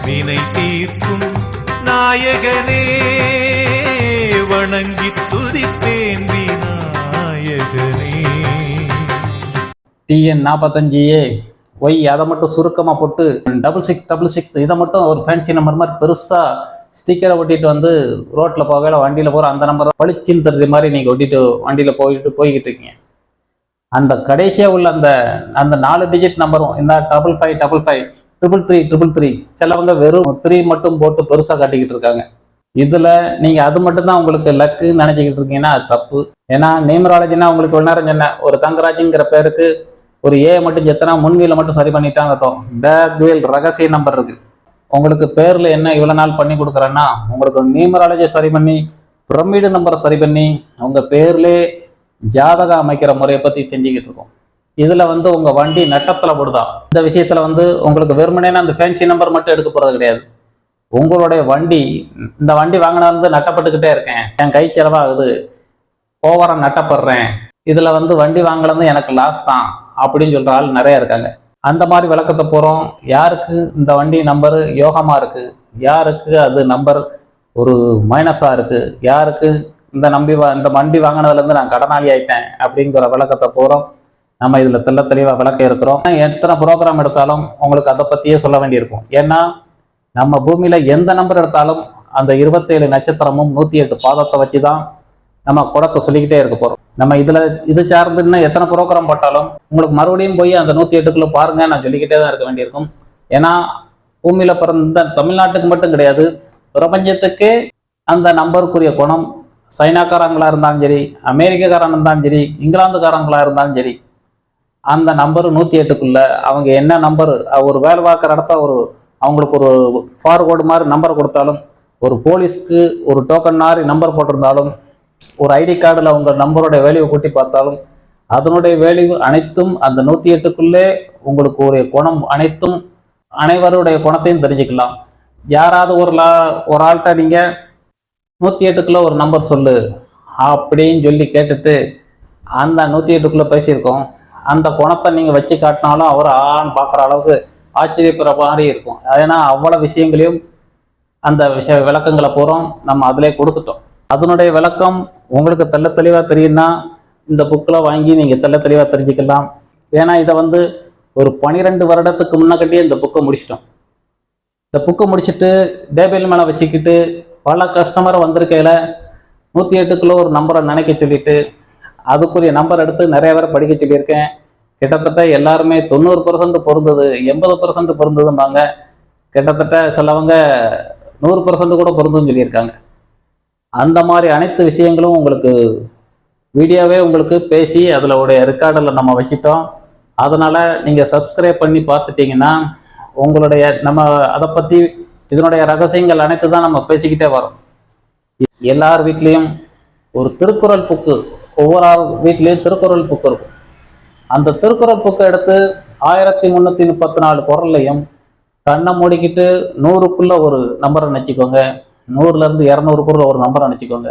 வினை தீர்க்கும் நாயகனே வணங்கி துதிப்பேன் விநாயகனே. TN 45A ஒய் அதை மட்டும் சுருக்கமாக போட்டு 6666 இதை மட்டும் ஒரு ஃபேன்சி நம்பர் மாதிரி பெருசாக ஸ்டிக்கரை ஒட்டிட்டு வந்து ரோட்டில் போகல வண்டியில் போகிற அந்த நம்பரை பளிச்சின்னு தெரிஞ்ச மாதிரி நீங்கள் ஒட்டிட்டு வண்டியில் போய்கிட்டு இருக்கீங்க. அந்த கடைசியாக உள்ள அந்த 4 டிஜிட் நம்பரும் இந்த 5555 333 சிலவங்க வெறும் 3 மட்டும் போட்டு பெருசாக காட்டிக்கிட்டு இருக்காங்க. இதில் நீங்கள் அது மட்டும்தான் உங்களுக்கு லக்குன்னு நினச்சிக்கிட்டு இருக்கீங்கன்னா அது தப்பு. ஏன்னா நியூமராலஜினா உங்களுக்கு ஒரு நேரம் சொன்னேன், ஒரு தங்கராஜுங்கிற பேருக்கு ஒரு ஏ மட்டும் செத்தனா முன்வீல மட்டும் சரி பண்ணிட்டான்னு அர்த்தம். பேக் வீல் ரகசிய நம்பர் இருக்கு. உங்களுக்கு பேர்ல என்ன இவ்வளவு நாள் பண்ணி கொடுக்குறேன்னா உங்களுக்கு நியூமராலஜி சரி பண்ணி பிரமிடு நம்பரை சரி பண்ணி உங்க பேர்லே ஜாதக அமைக்கிற முறையை பத்தி செஞ்சுக்கிட்டு இருக்கோம். இதுல உங்க வண்டி நட்டத்துல போடுதா. இந்த விஷயத்துல உங்களுக்கு வெறுமனேனா அந்த ஃபேன்சி நம்பர் மட்டும் எடுக்க போறது கிடையாது. உங்களுடைய வண்டி இந்த வண்டி வாங்கினா நட்டப்பட்டுக்கிட்டே இருக்கேன், என் கை செலவாகுது, ஓவரா நட்டப்படுறேன், இதுல வண்டி வாங்கலன்னு எனக்கு லாஸ் தான் அப்படின்னு சொல்ற ஆள் நிறைய இருக்காங்க. அந்த மாதிரி விளக்கத்தை போறோம். யாருக்கு இந்த வண்டி நம்பர் யோகமா இருக்கு, யாருக்கு அது நம்பர் ஒரு மைனஸா இருக்கு, யாருக்கு இந்த வண்டி வாங்கினதுல இருந்து நான் கடனாளி ஆயிட்டேன் அப்படிங்கிற விளக்கத்தை போறோம். நம்ம இதுல தெளிவா விளக்க இருக்கிறோம். எத்தனை ப்ரோக்ராம் எடுத்தாலும் உங்களுக்கு அதை பத்தியே சொல்ல வேண்டியிருக்கும். ஏன்னா நம்ம பூமியில எந்த நம்பர் எடுத்தாலும் அந்த 27 நட்சத்திரமும் 108 பாதத்தை வச்சுதான் நம்ம குடத்தை சொல்லிக்கிட்டே இருக்க போறோம். நம்ம இது சார்ந்து இன்னும் எத்தனை ப்ரோக்ராம் போட்டாலும் உங்களுக்கு மறுபடியும் போய் அந்த 108க்குள்ள பாருங்க நான் சொல்லிக்கிட்டே தான் இருக்க வேண்டியிருக்கும். ஏன்னா பூமியில பிறந்த தமிழ்நாட்டுக்கு மட்டும் கிடையாது, பிரபஞ்சத்துக்கே அந்த நம்பருக்குரிய குணம் சைனாக்காரங்களா இருந்தாலும் சரி, அமெரிக்காரன் இருந்தாலும் சரி, இங்கிலாந்துக்காரங்களா இருந்தாலும் சரி, அந்த நம்பர் 108க்குள்ள அவங்க என்ன நம்பர் ஒரு வேலை பார்க்குற இடத்த அவங்களுக்கு ஒரு ஃபார்வர்டு மாதிரி நம்பர் கொடுத்தாலும், ஒரு போலீஸ்க்கு ஒரு டோக்கன் மாதிரி நம்பர் போட்டிருந்தாலும், ஒரு ஐடி கார்டில் அவங்க நம்பருடைய வேல்யூவை கூட்டி பார்த்தாலும் அதனுடைய வேல்யூ அனைத்தும் அந்த 108க்குள்ளே உங்களுக்கு ஒரு குணம் அனைத்தும் அனைவருடைய குணத்தையும் தெரிஞ்சுக்கலாம். யாராவது ஒரு ஆள்கிட்ட நீங்கள் 108க்குள்ள ஒரு நம்பர் சொல்லு அப்படின்னு சொல்லி கேட்டுட்டு அந்த 108க்குள்ளே பேசியிருக்கோம், அந்த குணத்தை நீங்கள் வச்சு காட்டினாலும் அவர் ஆன்னு பார்க்குற அளவுக்கு ஆச்சரியப்படுற மாதிரி இருக்கும். ஏன்னா அவ்வளோ விஷயங்களையும் அந்த விளக்கங்களை போகிறோம் நம்ம அதிலே கொடுத்துட்டோம். அதனுடைய விளக்கம் உங்களுக்கு தெளிவாக தெரியும்னா இந்த புக்கில் வாங்கி நீங்கள் தெளிவாக தெரிஞ்சுக்கலாம். ஏன்னா இதை ஒரு 12 வருடத்துக்கு முன்னக்கட்டியே இந்த புக்கை முடிச்சிட்டோம். இந்த புக்கை முடிச்சுட்டு டேபிள் மேலே வச்சுக்கிட்டு பல கஸ்டமர் வந்திருக்கையில் 108க்குள்ள ஒரு நம்பரை நினைக்க சொல்லிட்டு அதுக்குரிய நம்பர் எடுத்து நிறைய பேரை படிக்க சொல்லியிருக்கேன். கிட்டத்தட்ட எல்லாருமே 90% பொருந்தது, 80% பொருந்ததும்பாங்க, கிட்டத்தட்ட சிலவங்க 100% கூட பொருந்துன்னு சொல்லியிருக்காங்க. அந்த மாதிரி அனைத்து விஷயங்களும் உங்களுக்கு வீடியோவே உங்களுக்கு பேசி அதில் உடைய ரெக்கார்டில் நம்ம வச்சிட்டோம். அதனால் நீங்கள் சப்ஸ்கிரைப் பண்ணி பார்த்துட்டிங்கன்னா உங்களுடைய நம்ம அதை பற்றி இதனுடைய ரகசியங்கள் அனைத்து தான் நம்ம பேசிக்கிட்டே வரோம். எல்லார் வீட்லேயும் ஒரு திருக்குறள் புக்கு, ஒவ்வொரு வீட்லேயும் திருக்குறள் புக்கு இருக்கும். அந்த திருக்குறள் புக்கை எடுத்து 1334 குறள்லையும் கண்ணை மூடிக்கிட்டு 100க்குள்ள ஒரு நம்பரை நினச்சிக்கோங்க, 100லேருந்து 200க்குள்ள ஒரு நம்பரை நினச்சிக்கோங்க.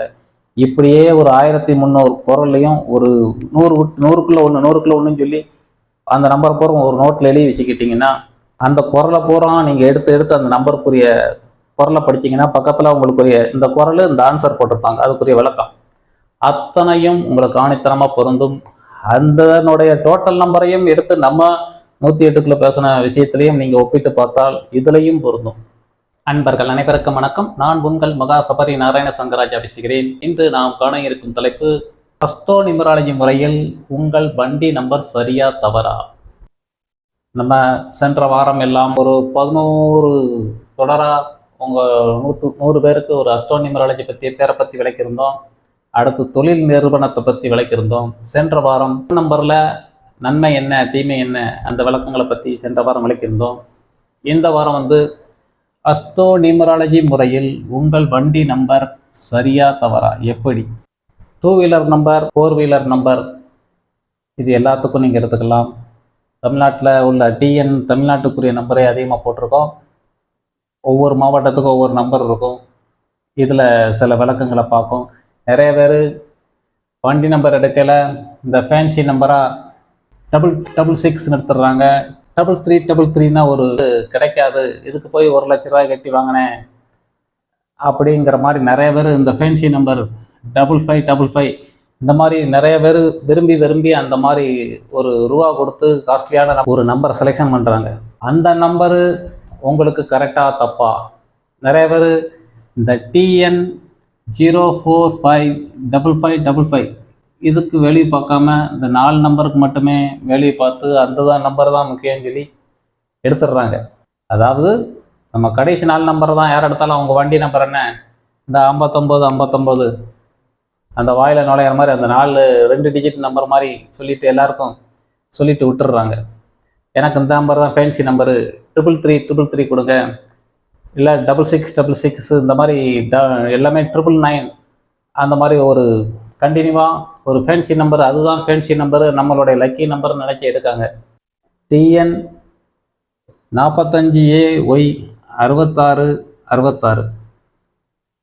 இப்படியே ஒரு 1300 குறள்லையும் ஒரு 100க்குள்ள ஒன்றுன்னு சொல்லி அந்த நம்பரை பூரா ஒரு நோட்டில் எழுதி வச்சுக்கிட்டிங்கன்னா அந்த குறளை பூரா நீங்கள் எடுத்து அந்த நம்பருக்குரிய குறளை படிச்சிங்கன்னா பக்கத்தில் உங்களுக்குரிய இந்த குறள் இந்த ஆன்சர் போட்டிருப்பாங்க, அதுக்குரிய விளக்கம் அத்தனையும் உங்களுக்கு ஆணித்தனமாக பொருந்தும். அதனுடைய டோட்டல் நம்பரையும் எடுத்து நம்ம 108க்குள்ள பேசின விஷயத்திலையும் நீங்கள் ஒப்பிட்டு பார்த்தால் இதுலையும் பொருந்தும். அன்பர்கள் அனைவருக்கும் வணக்கம். நான் உங்கள் மகா சபரி நாராயண சங்கராஜா பேசுகிறேன். இன்று நாம் காண இருக்கும் தலைப்பு அஸ்ட்ரோ நியூமராலஜி முறையில் உங்கள் வண்டி நம்பர் சரியா தவறா. நம்ம சென்ற வாரம் எல்லாம் ஒரு 11 தொடரா உங்கள் 100 பேருக்கு ஒரு அஸ்ட்ரோ நியூமராலஜி பேரை பற்றி விளக்கியிருந்தோம். அடுத்து தொழில் நிறுவனத்தை பற்றி விளக்கியிருந்தோம். சென்ற வாரம் நம்பரில் நன்மை என்ன தீமை என்ன அந்த விளக்கங்களை பற்றி சென்ற வாரம் விளக்கியிருந்தோம். இந்த வாரம் அஸ்ட்ரோ நியூமராலஜி முறையில் உங்கள் வண்டி நம்பர் சரியா தவறா, எப்படி 2 வீலர் நம்பர் 4 வீலர் நம்பர் இது எல்லாத்துக்கும் நீங்கள் எடுத்துக்கலாம். தமிழ்நாட்டில் உள்ள TN தமிழ்நாட்டுக்குரிய நம்பரே அதிகமாக போட்டிருக்கோம். ஒவ்வொரு மாவட்டத்துக்கும் ஒவ்வொரு நம்பர் இருக்கும். இதில் சில விளக்கங்களை பார்க்கும். நிறைய பேர் வண்டி நம்பர் எடுக்கல இந்த ஃபேன்சி நம்பராக 666 எடுத்துடுறாங்க, 333 ஒரு கிடைக்காது, இதுக்கு போய் 1,00,000 கட்டி வாங்கினேன் அப்படிங்கிற மாதிரி நிறைய பேர் இந்த ஃபேன்சி நம்பர் 5555 இந்த மாதிரி நிறைய பேர் விரும்பி விரும்பி அந்த மாதிரி ஒரு ரூபா கொடுத்து காஸ்ட்லியான ஒரு நம்பரை செலெக்ஷன் பண்ணுறாங்க. அந்த நம்பரு உங்களுக்கு கரெக்டாக தப்பா? நிறைய பேர் இந்த TN 0455555 இதுக்கு வெளியே பார்க்காம இந்த 4 நம்பருக்கு மட்டுமே வெளியே பார்த்து அந்த நம்பர் தான் முக்கியம்னு சொல்லி எடுத்துடுறாங்க. அதாவது நம்ம கடைசி 4 நம்பர் தான் யார் எடுத்தாலும் அவங்க வண்டி நம்பர் என்ன, இந்த 59 அந்த வாயில் நுழையிற மாதிரி அந்த 2 டிஜிட் நம்பர் மாதிரி சொல்லிட்டு எல்லாருக்கும் சொல்லிட்டு விட்டுடுறாங்க. எனக்கு இந்த நம்பர் தான் ஃபேன்சி நம்பரு, 333 கொடுங்க, இல்லை 6666 இந்த மாதிரி எல்லாமே 999 அந்த மாதிரி ஒரு கண்டினியூவாக ஒரு ஃபேன்சி நம்பர், அதுதான் ஃபேன்சி நம்பரு, நம்மளுடைய லக்கி நம்பர்னு நினச்சி எடுக்காங்க. TN 45AY 6666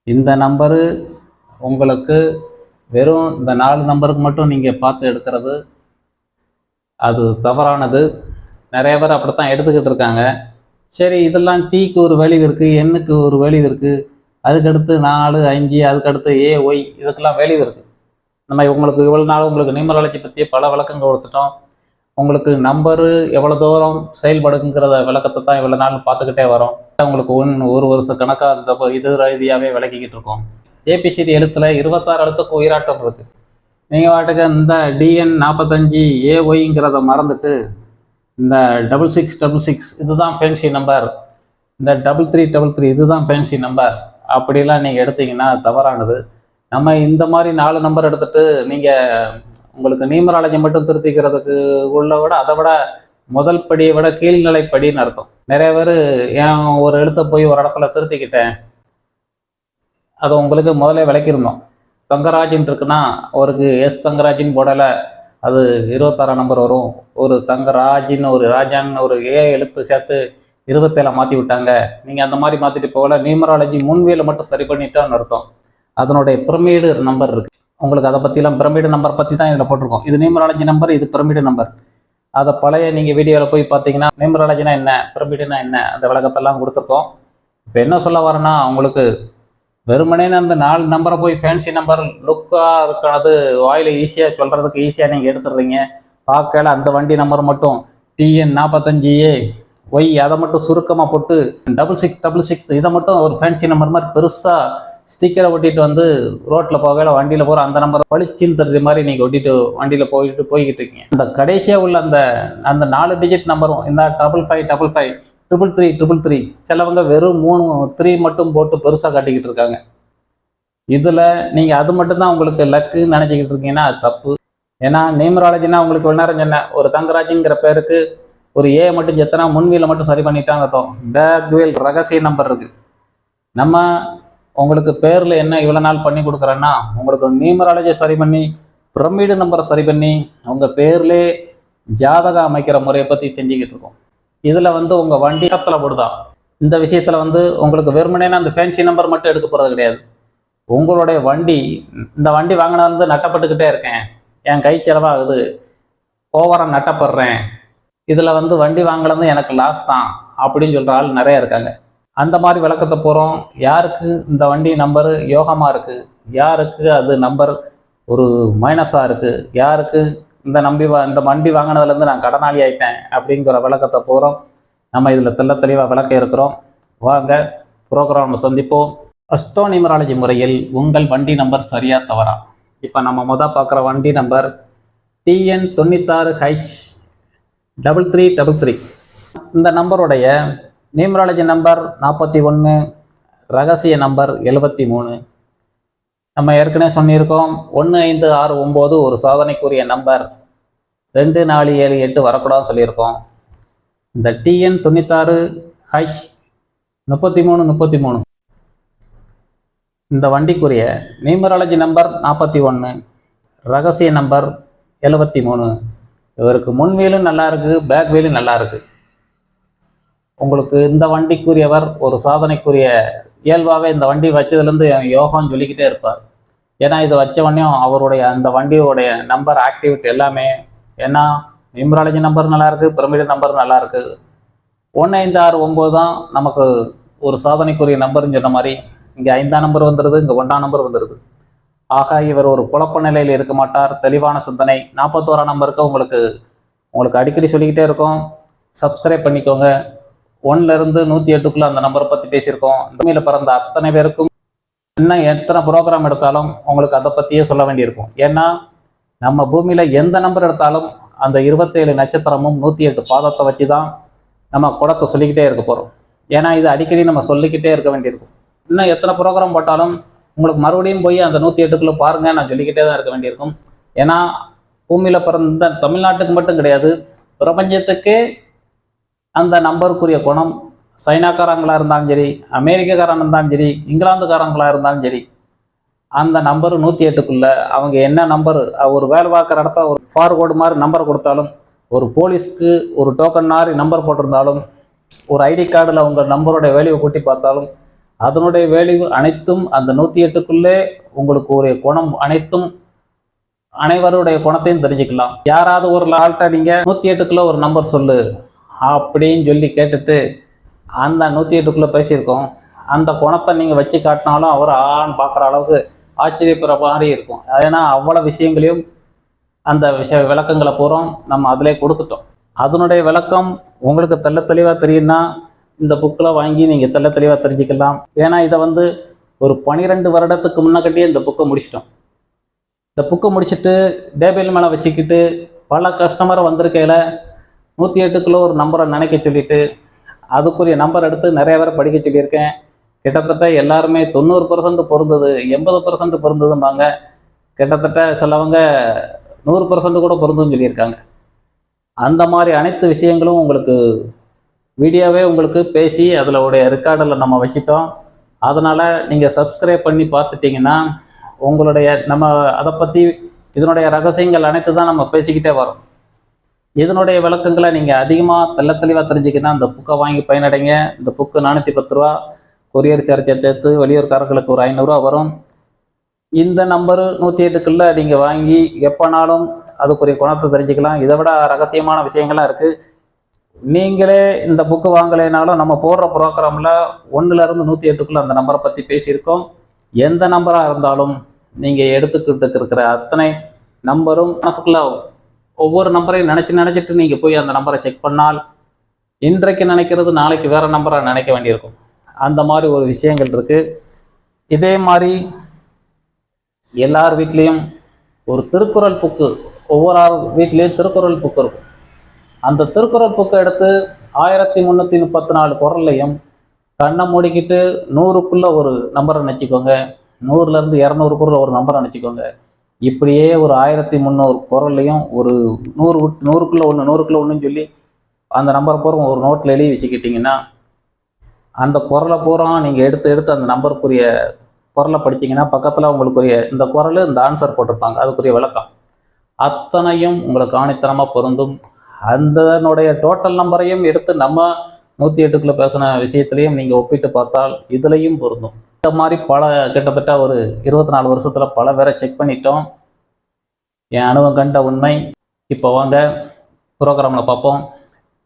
இந்த நம்பரு உங்களுக்கு வெறும் இந்த 4 நம்பருக்கு மட்டும் நீங்கள் பார்த்து எடுக்கிறது அது தவறானது. நிறைய பேர் அப்படித்தான் எடுத்துக்கிட்டு இருக்காங்க. சரி, இதெல்லாம் டீக்கு ஒரு வேல்யூ இருக்குது, எண்ணுக்கு ஒரு வேல்யூ இருக்குது, அதுக்கடுத்து 4 5 அதுக்கடுத்து AY இதுக்கெல்லாம் வேல்யூ இருக்குது. நம்ம உங்களுக்கு இவ்வளோ நாள் உங்களுக்கு நியூமராலஜி பற்றி பல விளக்கங்கள் கொடுத்துட்டோம். உங்களுக்கு நம்பரு எவ்வளோ தூரம் செயல்படுங்கிறத விளக்கத்தை தான் இவ்வளோ நாள் பார்த்துக்கிட்டே வரோம். உங்களுக்கு ஒரு வருஷ கணக்காக இந்த இது ரீதியாகவே விளக்கிக்கிட்டு இருக்கோம். ABCD எழுத்தில் 26 எழுத்துக்கு உயிராட்டம் இருக்குது. நீங்கள் வாட்டுக்கு இந்த DN 45AYங்கிறத மறந்துட்டு இந்த 6666 இதுதான் ஃபேன்சி நம்பர், இந்த 3333 இதுதான் ஃபேன்சி நம்பர் அப்படிலாம் நீங்கள் எடுத்தீங்கன்னா தவறானது. நம்ம இந்த மாதிரி 4 நம்பர் எடுத்துட்டு நீங்கள் உங்களுக்கு நியூமராலஜி மட்டும் திருத்திக்கிறதுக்கு உள்ள விட அதை விட முதல் படியை விட கீழ்நிலை படின்னு அர்த்தம். நிறைய பேர் ஏன் ஒரு எழுத்தை போய் ஒரு இடத்துல திருத்திக்கிட்டேன், அதை உங்களுக்கு முதல்ல விளக்கியிருந்தோம். தங்கராஜின்னு இருக்குன்னா அவருக்கு தங்கராஜின்னு போடலை, அது 26 நம்பர் வரும். ஒரு தங்கராஜின்னு ஒரு ராஜான்னு ஒரு எழுத்து சேர்த்து 27 மாற்றி விட்டாங்க. நீங்கள் அந்த மாதிரி மாற்றிட்டு போகல, நியூமராலஜி முன்வியலை மட்டும் சரி பண்ணிட்டான்னு அர்த்தம். அதனுடைய பிரமிடு நம்பர் இருக்குது, உங்களுக்கு அதை பற்றிலாம் பிரமிடு நம்பர் பற்றி தான் இதில் போட்டிருக்கோம். இது நியூமராலஜி நம்பர், இது பிரமிடு நம்பர். அதை பழைய நீங்கள் வீடியோவில் போய் பார்த்தீங்கன்னா நியூமராலஜினா என்ன, பிரமிடுனா என்ன, அந்த விளக்கத்தெல்லாம் கொடுத்துருக்கோம். இப்போ என்ன சொல்ல வரேன்னா, உங்களுக்கு வெறுமனே அந்த 4 நம்பரை போய் ஃபேன்சி நம்பர் லுக்காக இருக்கிறது வாயில் ஈஸியாக சொல்கிறதுக்கு ஈஸியாக நீங்கள் எடுத்துடுறீங்க. பார்க்கல அந்த வண்டி நம்பர் மட்டும் TN 45AY அதை மட்டும் சுருக்கமாக போட்டு 6666 இதை மட்டும் ஒரு ஃபேன்சி நம்பர் மாதிரி பெருசாக ஸ்டிக்கரை ஒட்டிட்டு வந்து ரோட்டில் போகல வண்டியில் போகிற அந்த நம்பரை பளிச்சின்னு தர்ற மாதிரி நீங்கள் ஒட்டிட்டு வண்டியில் போய்கிட்டு இருக்கீங்க. அந்த கடைசியாக உள்ள அந்த 4 டிஜிட் நம்பரும் இந்த 5555 333 சிலவங்க வெறும் 3 மட்டும் போட்டு பெருசாக காட்டிக்கிட்டு இருக்காங்க. இதில் நீங்கள் அது மட்டும்தான் உங்களுக்கு லக்குன்னு நினச்சிக்கிட்டு இருக்கீங்கன்னா அது தப்பு. ஏன்னா நியூமராலஜினா உங்களுக்கு இவ்வளோ நேரம் சொன்னேன், ஒரு தங்கராஜிங்கிற பேருக்கு ஒரு A மட்டும் செத்தனா முன்வீலை மட்டும் சரி பண்ணிட்டான்னு அர்த்தம். பேக்வேல் ரகசிய நம்பர் இருக்குது. நம்ம உங்களுக்கு பேரில் என்ன இவ்வளோ நாள் பண்ணி கொடுக்குறேன்னா, உங்களுக்கு நியூமராலஜியை சரி பண்ணி பிரமிடு நம்பரை சரி பண்ணி உங்கள் பேர்லே ஜாதகம் அமைக்கிற முறையை பற்றி செஞ்சுக்கிட்டு இருக்கோம். இதில் உங்கள் வண்டி இடத்துல போடுதா. இந்த விஷயத்தில் உங்களுக்கு வெறுமனேனா அந்த ஃபேன்சி நம்பர் மட்டும் எடுக்க போகிறது கிடையாது. உங்களுடைய வண்டி, இந்த வண்டி வாங்கினது நட்டப்பட்டுக்கிட்டே இருக்கேன், என் கை செலவாகுது, ஓவராக நட்டப்படுறேன், இதில் வண்டி வாங்கினது எனக்கு லாஸ் தான் அப்படின்னு சொல்கிற ஆள் நிறைய இருக்காங்க. அந்த மாதிரி விளக்கத்தை போகிறோம். யாருக்கு இந்த வண்டி நம்பரு யோகமாக இருக்குது, யாருக்கு அது நம்பர் ஒரு மைனஸாக இருக்குது, யாருக்கு இந்த வண்டி வாங்கினதுலேருந்து நான் கடனாளி ஆயிட்டேன் அப்படிங்கிற விளக்கத்தை போகிறோம். நம்ம இதில் தெளிவாக விளக்க இருக்கிறோம். வாங்க ப்ரோக்ராம் சந்திப்போம். அஸ்ட்ரோ நியூமராலஜி முறையில் உங்கள் வண்டி நம்பர் சரியா தவறா? இப்போ நம்ம பார்க்குற வண்டி நம்பர் TN 96H 3333. இந்த நம்பருடைய நியூமராலஜி நம்பர் 41, ரகசிய நம்பர் 73. நம்ம ஏற்கனவே சொல்லியிருக்கோம் 1569 ஒரு சாதனைக்குரிய நம்பர், 2 4 7 8 வரக்கூடாதுன்னு சொல்லியிருக்கோம். இந்த TN 96H 3333 இந்த வண்டிக்குரிய நியூமராலஜி நம்பர் 41, ரகசிய நம்பர் 73. இவருக்கு முன்வீலும் நல்லா இருக்குது, பேக் வீலும் நல்லா இருக்குது. உங்களுக்கு இந்த வண்டிக்குரியவர் ஒரு சாதனைக்குரிய இயல்பாகவே இந்த வண்டி வச்சதுலேருந்து யோகம்னு சொல்லிக்கிட்டே இருப்பார். ஏன்னா இது வச்ச உடனே அவருடைய அந்த வண்டியோடைய நம்பர் ஆக்டிவிட்டி எல்லாமே, ஏன்னா நியூமராலஜி நம்பர் நல்லா இருக்கு, பிரமிடு நம்பர் நல்லா இருக்கு. 1569 தான் நமக்கு ஒரு சாதனைக்குரிய நம்பர்னு சொன்ன மாதிரி இங்கே 5ஆம் நம்பர் வந்துடுது, இங்கே 1ஆம் நம்பர் வந்துடுது. ஆக இவர் ஒரு குழப்ப நிலையில் இருக்க மாட்டார், தெளிவான சிந்தனை. 41ஆம் நம்பருக்கு உங்களுக்கு அடிக்கடி சொல்லிக்கிட்டே இருக்கோம், சப்ஸ்கிரைப் பண்ணிக்கோங்க. 1லேருந்து 108க்குள்ள அந்த நம்பரை பற்றி பேசியிருக்கோம். இந்த பூமியில் பிறந்த அத்தனை பேருக்கும் இன்னும் எத்தனை ப்ரோக்ராம் எடுத்தாலும் உங்களுக்கு அதை பற்றியே சொல்ல வேண்டியிருக்கும். ஏன்னா நம்ம பூமியில் எந்த நம்பர் எடுத்தாலும் அந்த 27 நட்சத்திரமும் 108 பாதத்தை வச்சு தான் நம்ம குடத்தை சொல்லிக்கிட்டே இருக்க போகிறோம். ஏன்னா இது அடிக்கடி நம்ம சொல்லிக்கிட்டே இருக்க வேண்டியிருக்கும். இன்னும் எத்தனை ப்ரோக்ராம் போட்டாலும் உங்களுக்கு மறுபடியும் போய் அந்த 108க்குள்ளே பாருங்கள் நான் சொல்லிக்கிட்டே தான் இருக்க வேண்டியிருக்கும். ஏன்னா பூமியில் பிறந்த தமிழ்நாட்டுக்கு மட்டும் கிடையாது, பிரபஞ்சத்துக்கே அந்த நம்பருக்குரிய குணம் சைனாக்காரங்களாக இருந்தாலும் சரி, அமெரிக்காக்காரன் இருந்தாலும் சரி, இங்கிலாந்துக்காரங்களாக இருந்தாலும் சரி, அந்த நம்பர் 108க்குள்ளே அவங்க என்ன நம்பர் ஒரு வேலை பார்க்குற இடத்த ஒரு ஃபார்வேர்டு மாதிரி நம்பர் கொடுத்தாலும், ஒரு போலீஸ்க்கு ஒரு டோக்கன் மாதிரி நம்பர் போட்டிருந்தாலும், ஒரு ஐடி கார்டில் உங்கள் நம்பரோட வேல்யூவை கூட்டி பார்த்தாலும் அதனுடைய வேல்யூ அனைத்தும் அந்த 108க்குள்ளே உங்களுக்கு ஒரு குணம் அனைத்தும் அனைவருடைய குணத்தையும் தெரிஞ்சுக்கலாம். யாராவது ஒரு ஆள்கிட்ட நீங்கள் 108க்குள்ளே ஒரு நம்பர் சொல்லு அப்படின்னு சொல்லி கேட்டுட்டு அந்த 108க்குள்ளே பேசியிருக்கோம், அந்த குணத்தை நீங்கள் வச்சு காட்டினாலும் அவர் ஆன்னு பார்க்குற அளவுக்கு ஆச்சரியப்படுற மாதிரி இருக்கும். ஏன்னா அவ்வளோ விஷயங்களையும் அந்த விளக்கங்களை பூரா நம்ம அதிலே கொடுத்துட்டோம். அதனுடைய விளக்கம் உங்களுக்கு தெளிவாக தெரியும்னா இந்த புக்கில் வாங்கி நீங்கள் தெளிவாக தெரிஞ்சுக்கலாம். ஏன்னா இதை ஒரு 12 வருடத்துக்கு முன்னக்கட்டியே இந்த புக்கை முடிச்சிட்டோம். இந்த புக்கை முடிச்சுட்டு டேபிள் மேலே வச்சுக்கிட்டு பல கஸ்டமர் வந்திருக்கையில் 108க்குள்ளே ஒரு நம்பரை நினைக்க சொல்லிவிட்டு அதுக்குரிய நம்பர் எடுத்து நிறைய பேரை படிக்க சொல்லியிருக்கேன். கிட்டத்தட்ட எல்லாருமே 90% பொருந்தது, 80% பொருந்ததும்பாங்க. கிட்டத்தட்ட சிலவங்க 100% கூட பொருந்துன்னு சொல்லியிருக்காங்க. அந்த மாதிரி அனைத்து விஷயங்களும் உங்களுக்கு வீடியோவே உங்களுக்கு பேசி அதில் உடைய ரெக்கார்டில் நம்ம வச்சிட்டோம். அதனால் நீங்கள் சப்ஸ்கிரைப் பண்ணி பார்த்துட்டிங்கன்னா உங்களுடைய நம்ம அதை பற்றி இதனுடைய ரகசியங்கள் அனைத்து தான் நம்ம பேசிக்கிட்டே வரோம். இதனுடைய விளக்கங்களை நீங்கள் அதிகமாக தெளிவாக தெரிஞ்சுக்கினா இந்த புக்கை வாங்கி பயனடைங்க. இந்த புக்கு 410 ரூபா, கொரியர் சார்ஜை சேர்த்து வெளியூர்காரர்களுக்கு ஒரு 500 ரூபா வரும். இந்த நம்பரு 108க்குள்ளே நீங்கள் வாங்கி எப்போனாலும் அதுக்குரிய குணத்தை தெரிஞ்சுக்கலாம். இதை விட ரகசியமான விஷயங்கள்லாம் இருக்குது. நீங்களே இந்த புக்கு வாங்கலைனாலும் நம்ம போடுற ப்ரோக்ராமில் 1லேருந்து 108க்குள்ளே அந்த நம்பரை பற்றி பேசியிருக்கோம். எந்த நம்பராக இருந்தாலும் நீங்கள் எடுத்துக்கிட்டு இருக்கிற அத்தனை நம்பரும் மனசுக்குள்ளே ஒவ்வொரு நம்பரையும் நினச்சிட்டு நீங்கள் போய் அந்த நம்பரை செக் பண்ணால் இன்றைக்கு நினைக்கிறது நாளைக்கு வேறு நம்பராக நினைக்க வேண்டியிருக்கும். அந்த மாதிரி ஒரு விஷயங்கள் இருக்குது. இதே மாதிரி எல்லார் வீட்லேயும் ஒரு திருக்குறள் புக்கு, ஒவ்வொரு வீட்லேயும் திருக்குறள் புக்கு இருக்கும். அந்த திருக்குறள் புக்கை எடுத்து 1334 குறள்லையும் கண்ணை மூடிக்கிட்டு 100க்குள்ளே ஒரு நம்பரை நினச்சிக்கோங்க, 100லேருந்து 200க்குள்ள ஒரு நம்பரை நினச்சிக்கோங்க. இப்படியே ஒரு 1300 குறள்லையும் ஒரு 100க்குள்ளே ஒன்று 100க்குள்ளே ஒன்றுன்னு சொல்லி அந்த நம்பரை பூரா ஒரு நோட்டில் எழுதி வச்சுக்கிட்டிங்கன்னா அந்த குறளை பூரா நீங்கள் எடுத்து அந்த நம்பருக்குரிய குறளை படித்தீங்கன்னா பக்கத்தில் உங்களுக்குரிய இந்த குறள் இந்த ஆன்சர் போட்டிருப்பாங்க, அதுக்குரிய விளக்கம் அத்தனையும் உங்களுக்கு ஆணித்தனமாக பொருந்தும். அதனுடைய டோட்டல் நம்பரையும் எடுத்து நம்ம 108க்குள்ளே பேசின விஷயத்துலையும் நீங்கள் ஒப்பிட்டு பார்த்தால் இதுலேயும் பொருந்தும். இந்த மாதிரி கிட்டத்தட்ட ஒரு 24 வருஷத்தில் பல பேரை செக் பண்ணிட்டோம். என் அனுபவம் கண்ட உண்மை. இப்போ வாங்க ப்ரோக்ராமில் பார்ப்போம்.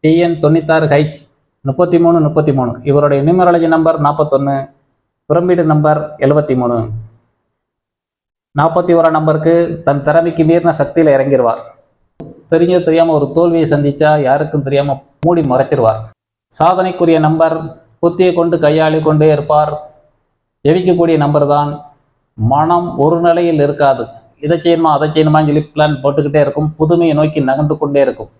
TN 96H 3333 இவருடைய நியூமராலஜி நம்பர் 41, பிரமிடு நம்பர் 73. 41ஆம் நம்பருக்கு தன் திறமைக்கு மீறின சக்தியில் இறங்கிடுவார். தெரியாமல் ஒரு தோல்வியை சந்திச்சா யாருக்கும் தெரியாமல் மூடி மறைச்சிருவார். சாதனைக்குரிய நம்பர், புத்தியை கொண்டு கையாளி கொண்டே இருப்பார். ஜெயிக்கக்கூடிய நம்பர் தான். மனம் ஒரு நிலையில் இருக்காது, இதை செய்யணுமா அதை செய்யணுமான்னு சொல்லி பிளான் போட்டுக்கிட்டே இருக்கும், புதுமையை நோக்கி நகர்ந்து கொண்டே இருக்கும்.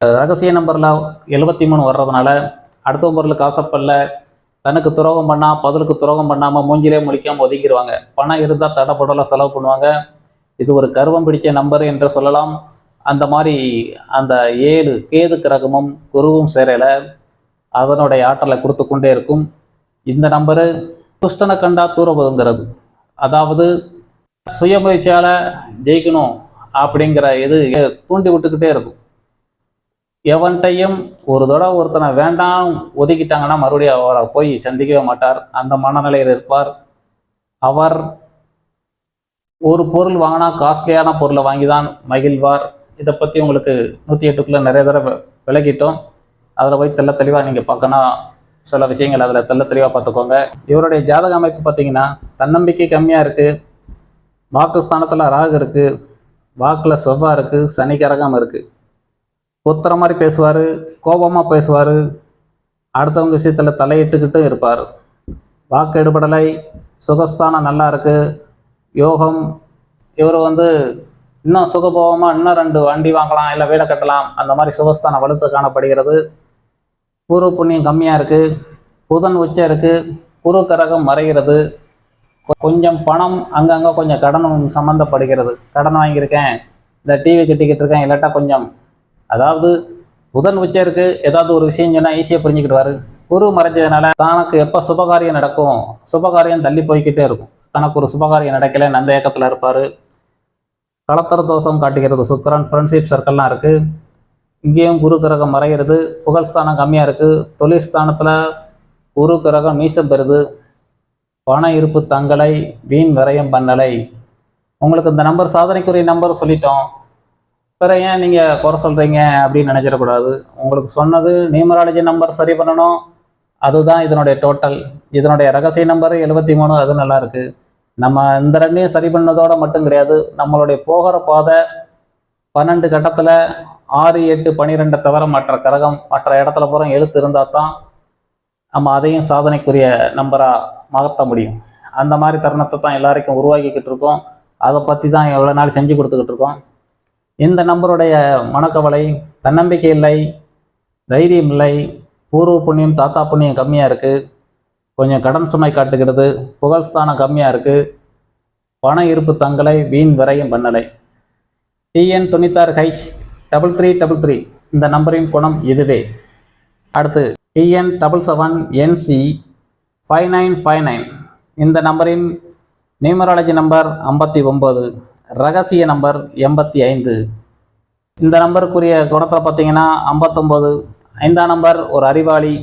ரகசிய நம்பரில் 73 வர்றதுனால அடுத்த பொருளுக்கு ஆசைப்படல, தனக்கு துரோகம் பண்ணால் பதிலுக்கு துரோகம் பண்ணாமல் மூஞ்சிலே முழிக்காமல் ஒதுக்கிடுவாங்க. பணம் இருந்தால் தடப்படலாம் செலவு பண்ணுவாங்க. இது ஒரு கர்வம் பிடிச்ச நம்பர் என்று சொல்லலாம். அந்த மாதிரி அந்த 7 கேது கிரகமும் குருவும் சேரல அதனுடைய ஆற்றலை கொடுத்து கொண்டே இருக்கும். இந்த நம்பரு துஷ்டனை கண்டா தூர ஒதுங்கிறது, அதாவது சுயமுயற்சியால் ஜெயிக்கணும் அப்படிங்கிற இது தூண்டி விட்டுக்கிட்டே இருக்கும். எவன்கிட்டையும் ஒரு தடவை ஒருத்தனை வேண்டாம் ஒதுக்கிட்டாங்கன்னா மறுபடியும் அவரை போய் சந்திக்கவே மாட்டார். அந்த மனநிலையில் இருப்பார். அவர் ஒரு பொருள் வாங்கினா காஸ்ட்லியான பொருளை வாங்கி தான் மகிழ்வார். இதை பற்றி உங்களுக்கு 108க்குள்ளே நிறைய தடவை விளக்கிட்டோம். அதில் போய் தெளிவாக நீங்கள் பார்க்கணும், சில விஷயங்கள் அதில் தெளிவாக பார்த்துக்கோங்க. இவருடைய ஜாதக அமைப்பு பார்த்தீங்கன்னா தன்னம்பிக்கை கம்மியாக இருக்குது, வாக்கு ஸ்தானத்தில் ராகு இருக்குது, வாக்கில் செவ்வாய் இருக்குது, சனி கரகம் இருக்குது. ஒத்துற மாதிரி பேசுவார், கோபமாக பேசுவார், அடுத்தவங்க விஷயத்தில் தலையிட்டுக்கிட்டும் இருப்பார். வாக்கு எடுபடலை, சுகஸ்தானம் நல்லா இருக்குது, யோகம். இவர் இன்னும் சுகபோகமாக இன்னும் 2 வண்டி வாங்கலாம், இல்லை வீடை கட்டலாம், அந்த மாதிரி சுகஸ்தானம் வலுத்து காணப்படுகிறது. பூர்வ புண்ணியம் கம்மியாக இருக்குது, புதன் உச்சம் இருக்குது, குரு கரகம் மறைகிறது. கொஞ்சம் பணம் அங்கங்கே கொஞ்சம் கடனும் சம்மந்தப்படுகிறது. கடன் வாங்கியிருக்கேன், இந்த டிவி கட்டிக்கிட்டு இருக்கேன், இல்லாட்டா கொஞ்சம், அதாவது புதன் உச்சம் இருக்குது, ஏதாவது ஒரு விஷயம் சொன்னால் ஈஸியாக புரிஞ்சுக்கிடுவார். குரு மறைஞ்சதுனால தனக்கு எப்போ சுபகாரியம் நடக்கும், சுபகாரியம் தள்ளி போய்கிட்டே இருக்கும். தனக்கு ஒரு சுபகாரியம் நடக்கலை, அந்த ஏக்கத்தில் இருப்பார். களத்தர தோஷம் காட்டுகிறது சுக்கிரன், ஃப்ரெண்ட்ஷிப் சர்க்கிள்லாம் இருக்குது. இங்கேயும் குரு கிரகம் மறைகிறது, புகழ்ஸ்தானம் கம்மியாக இருக்குது. தொழில் ஸ்தானத்தில் குரு கிரகம் மீசம் பெறுது. பண இருப்பு தங்களை, வீண் விரயம் பண்ணலை. உங்களுக்கு இந்த நம்பர் சாதனைக்குரிய நம்பர் சொல்லிட்டோம், வேற ஏன் நீங்கள் குறை சொல்கிறீங்க அப்படின்னு நினச்சிடக்கூடாது. உங்களுக்கு சொன்னது நியூமராலஜி நம்பர் சரி பண்ணணும், அதுதான் இதனுடைய டோட்டல். இதனுடைய ரகசிய நம்பர் 73, அது நல்லா இருக்குது. நம்ம இந்த 2ஐயும் சரி பண்ணதோடு மட்டும் கிடையாது, நம்மளுடைய போகிற பாதை 12 கட்டத்தில் 6, 8, 12 தவிர மற்ற கரகம் மற்ற இடத்துல பூரா எழுத்து இருந்தால் தான் நம்ம அதையும் சாதனைக்குரிய நம்பராக மாற்ற முடியும். அந்த மாதிரி தருணத்தை தான் எல்லாருக்கும் உருவாக்கிக்கிட்டு இருக்கோம். அதை பற்றி தான் எவ்வளோ நாள் செஞ்சு கொடுத்துக்கிட்டு இருக்கோம். இந்த நம்பருடைய மனக்கவலை, தன்னம்பிக்கை இல்லை, தைரியம் இல்லை, பூர்வ புண்ணியம் தாத்தா புண்ணியம் கம்மியாக இருக்குது, கொஞ்சம் கடன் சுமை காட்டுகிறது, புகழ்ஸ்தானம் கம்மியாக இருக்குது, பண இருப்பு தங்களை, வீண் விரயம் பண்ணலை. TN 96H 3333 இந்த நம்பரின் குணம் இதுவே. அடுத்து TN 77NC 5959 இந்த நம்பரின் நியூமராலஜி நம்பர் 59, ரகசிய நம்பர் 85. இந்த நம்பருக்குரிய குணத்தில் பார்த்தீங்கன்னா 59, 5ஆம் நம்பர் ஒரு அறிவாளி,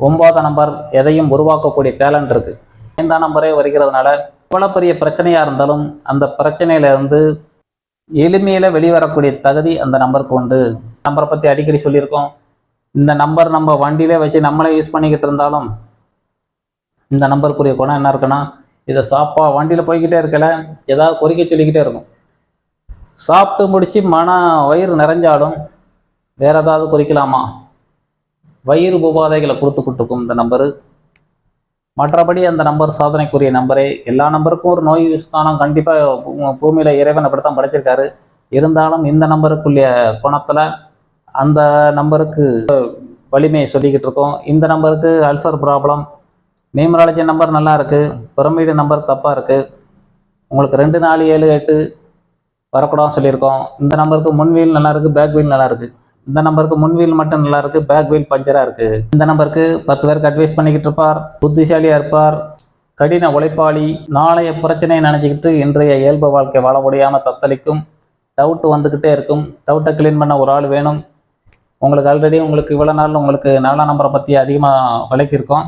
9ஆம் நம்பர் எதையும் உருவாக்கக்கூடிய டேலண்ட் இருக்குது. 5ஆம் நம்பரே வருகிறதுனால எவ்வளோ பெரிய பிரச்சனையாக இருந்தாலும் அந்த பிரச்சனையிலேருந்து எளிமையில் வெளிவரக்கூடிய தகுதி அந்த நம்பருக்கு உண்டு. நம்பரை பற்றி அடிக்கடி சொல்லியிருக்கோம். இந்த நம்பர் நம்ம வண்டியிலே வச்சு நம்மளே யூஸ் பண்ணிக்கிட்டு இருந்தாலும் இந்த நம்பருக்குரிய குணம் என்ன இருக்குன்னா, இதை வண்டியில் போய்கிட்டே இருக்கல ஏதாவது கொறிக்க சொல்லிக்கிட்டே இருக்கும். சாப்பிட்டு முடித்து வயிறு நிறைஞ்சாலும் வேற ஏதாவது குறிக்கலாமா, வயிறு உபாதைகளை கொடுத்துக்கிட்டு இருக்கும் இந்த நம்பரு. மற்றபடி அந்த நம்பர் சாதனைக்குரிய நம்பரே. எல்லா நம்பருக்கும் ஒரு நோய் ஸ்தானம் கண்டிப்பாக பூமியில் இறைவன் அப்படித்தான் படைச்சிருக்காரு. இருந்தாலும் இந்த நம்பருக்குரிய குணத்தில் அந்த நம்பருக்கு வலிமையை சொல்லிக்கிட்டு இருக்கோம். இந்த நம்பருக்கு அல்சர் ப்ராப்ளம், நியூமராலஜி நம்பர் நல்லா இருக்குது, பிரமிடு நம்பர் தப்பாக இருக்குது. உங்களுக்கு 2, 4, 7, 8 வரக்கூடாதுன்னு சொல்லியிருக்கோம். இந்த நம்பருக்கு முன்வீல் நல்லா இருக்குது, பேக் வீல் நல்லா இருக்குது. இந்த நம்பருக்கு முன்வீல் மட்டும் நல்லா இருக்குது, பேக் வீல் பஞ்சராக இருக்குது. இந்த நம்பருக்கு 10 பேருக்கு அட்வைஸ் பண்ணிக்கிட்டு இருப்பார், புத்திசாலியாக இருப்பார், கடின உழைப்பாளி, நாளைய பிரச்சனையை நினைச்சிக்கிட்டு இன்றைய இயல்பு வாழ்க்கை வாழ முடியாமல் தத்தளிக்கும், டவுட் வந்துக்கிட்டே இருக்கும். டவுட்டை கிளீன் பண்ண ஒரு ஆள் வேணும். உங்களுக்கு ஆல்ரெடி இவ்வளோ நாள் உங்களுக்கு 4ஆம் நம்பரை பற்றி அதிகமாக விளக்கியிருக்கோம்.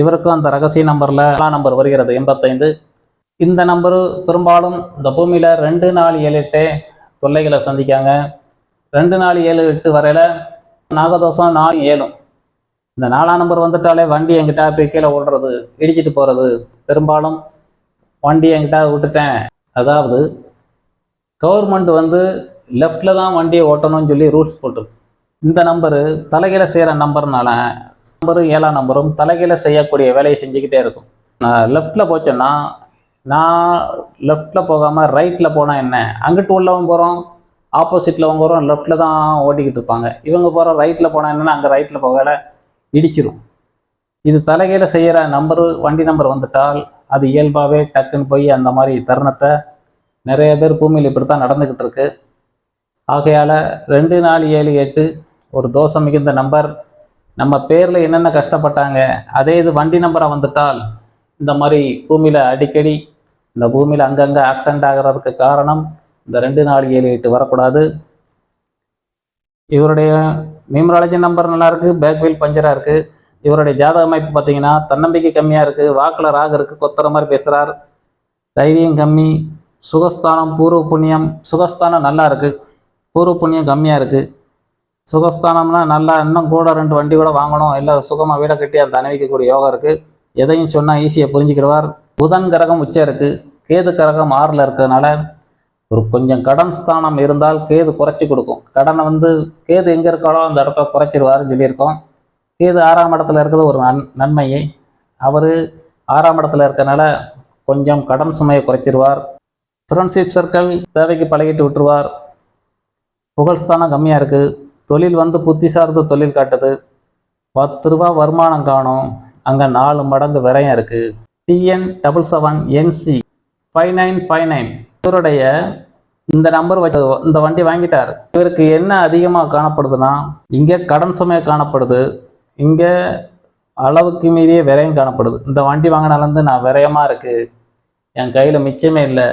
இவருக்கும் அந்த ரகசிய நம்பரில் 4ஆம் நம்பர் வருகிறது 85. இந்த நம்பரு பெரும்பாலும் இந்த பூமியில் 2, 4, 7, 8 தொல்லைகளை சந்திக்காங்க. 2, 4, 7, 8 வரையில் நாகதோஷம் 4, 7. இந்த 4ஆம் நம்பர் வந்துட்டாலே வண்டி என்கிட்ட போய் கீழே ஓடுறது, இடிச்சிட்டு போகிறது. பெரும்பாலும் வண்டி என்கிட்ட விட்டுட்டேன், அதாவது கவர்மெண்ட் லெஃப்டில் தான் வண்டியை ஓட்டணும்னு சொல்லி ரூல்ஸ் போட்டு இந்த நம்பரு தலைகீழ செய்கிற நம்பர்னால நம்பரு 7ஆம் நம்பரும் தலைகீழ செய்யக்கூடிய வேலையை செஞ்சுக்கிட்டே இருக்கும். நான் லெஃப்டில் போச்சேன்னா, நான் லெஃப்டில் போகாமல் ரைட்டில் போனால் என்ன, அங்கிட்டு உள்ளவங்க போகிறோம், ஆப்போசிட்டில் அவங்க வரும், லெஃப்டில் தான் ஓட்டிக்கிட்டு இருப்பாங்க. இவங்க போகிற ரைட்டில் போனால் என்னென்னா அங்கே ரைட்டில் போகலை, இடிச்சிடும். இது தலைகீழ செய்கிற நம்பரு வண்டி நம்பர் வந்துட்டால் அது இயல்பாகவே டக்குன்னு போய் அந்த மாதிரி தருணத்தை நிறைய பேர் பூமியில் இப்படி தான் நடந்துக்கிட்டு இருக்கு. ஆகையால் 2, 4, 7, 8 ஒரு தோஷம் மிகுந்த நம்பர். நம்ம பேரில் என்னென்ன கஷ்டப்பட்டாங்க அதே இது வண்டி நம்பராக வந்துட்டால் இந்த மாதிரி பூமியில் அடிக்கடி இந்த பூமியில் அங்கங்கே ஆக்சிடென்ட் ஆகிறதுக்கு காரணம் இந்த 2, 4, 7, 8 வரக்கூடாது. இவருடைய நியூமராலஜி நம்பர் நல்லா இருக்குது, பேக் வீல் பஞ்சராக இருக்குது. இவருடைய ஜாதக அமைப்பு பார்த்தீங்கன்னா தன்னம்பிக்கை கம்மியாக இருக்குது, வாக்கில் ராகு இருக்குது, கொத்துற மாதிரி பேசுகிறார், தைரியம் கம்மி, சுகஸ்தானம் பூர்வ புண்ணியம், சுகஸ்தானம் நல்லா இருக்குது, பூர்வ புண்ணியம் கம்மியாக இருக்குது. சுகஸ்தானம்னா நல்லா இன்னும் கூட 2 வண்டி கூட வாங்கணும், இல்லை சுகமாக வீடை கட்டி அந்த அணிவிக்கக்கூடிய யோகம் இருக்குது. எதையும் சொன்னால் ஈஸியாக புரிஞ்சுக்கிடுவார். புதன் கிரகம் உச்சம் இருக்குது, கேது கிரகம் 6ல் இருக்கிறதுனால ஒரு கொஞ்சம் கடன் ஸ்தானம் இருந்தால் கேது குறைச்சி கொடுக்கும். கடனை கேது எங்கே இருக்காலோ அந்த இடத்த குறைச்சிருவாருன்னு சொல்லியிருக்கோம். கேது 6ஆம் இடத்துல இருக்கிறது ஒரு நன்மையை. அவர் 6ஆம் இடத்துல இருக்கிறனால கொஞ்சம் கடன் சுமையை குறைச்சிருவார். ஃப்ரெண்ட்ஷிப் சர்க்கிள் தேவைக்கு பழகிட்டு விட்டுருவார். புகழ்ஸ்தானம் கம்மியாக இருக்குது. தொழில் புத்தி சார்ந்த தொழில் காட்டுது. 10 ரூபா வருமானம் காணும், அங்கே 4 மடங்கு விரயம் இருக்குது. TN77NC 5959 இவருடைய இந்த நம்பர் இந்த வண்டி வாங்கிட்டார். இவருக்கு என்ன அதிகமாக காணப்படுதுன்னா, இங்கே கடன் சுமையை காணப்படுது, இங்கே அளவுக்கு மீறிய விரயம் காணப்படுது. இந்த வண்டி வாங்கினாலேருந்து நான் விரயமாக இருக்குது, என் கையில் மிச்சமே இல்லை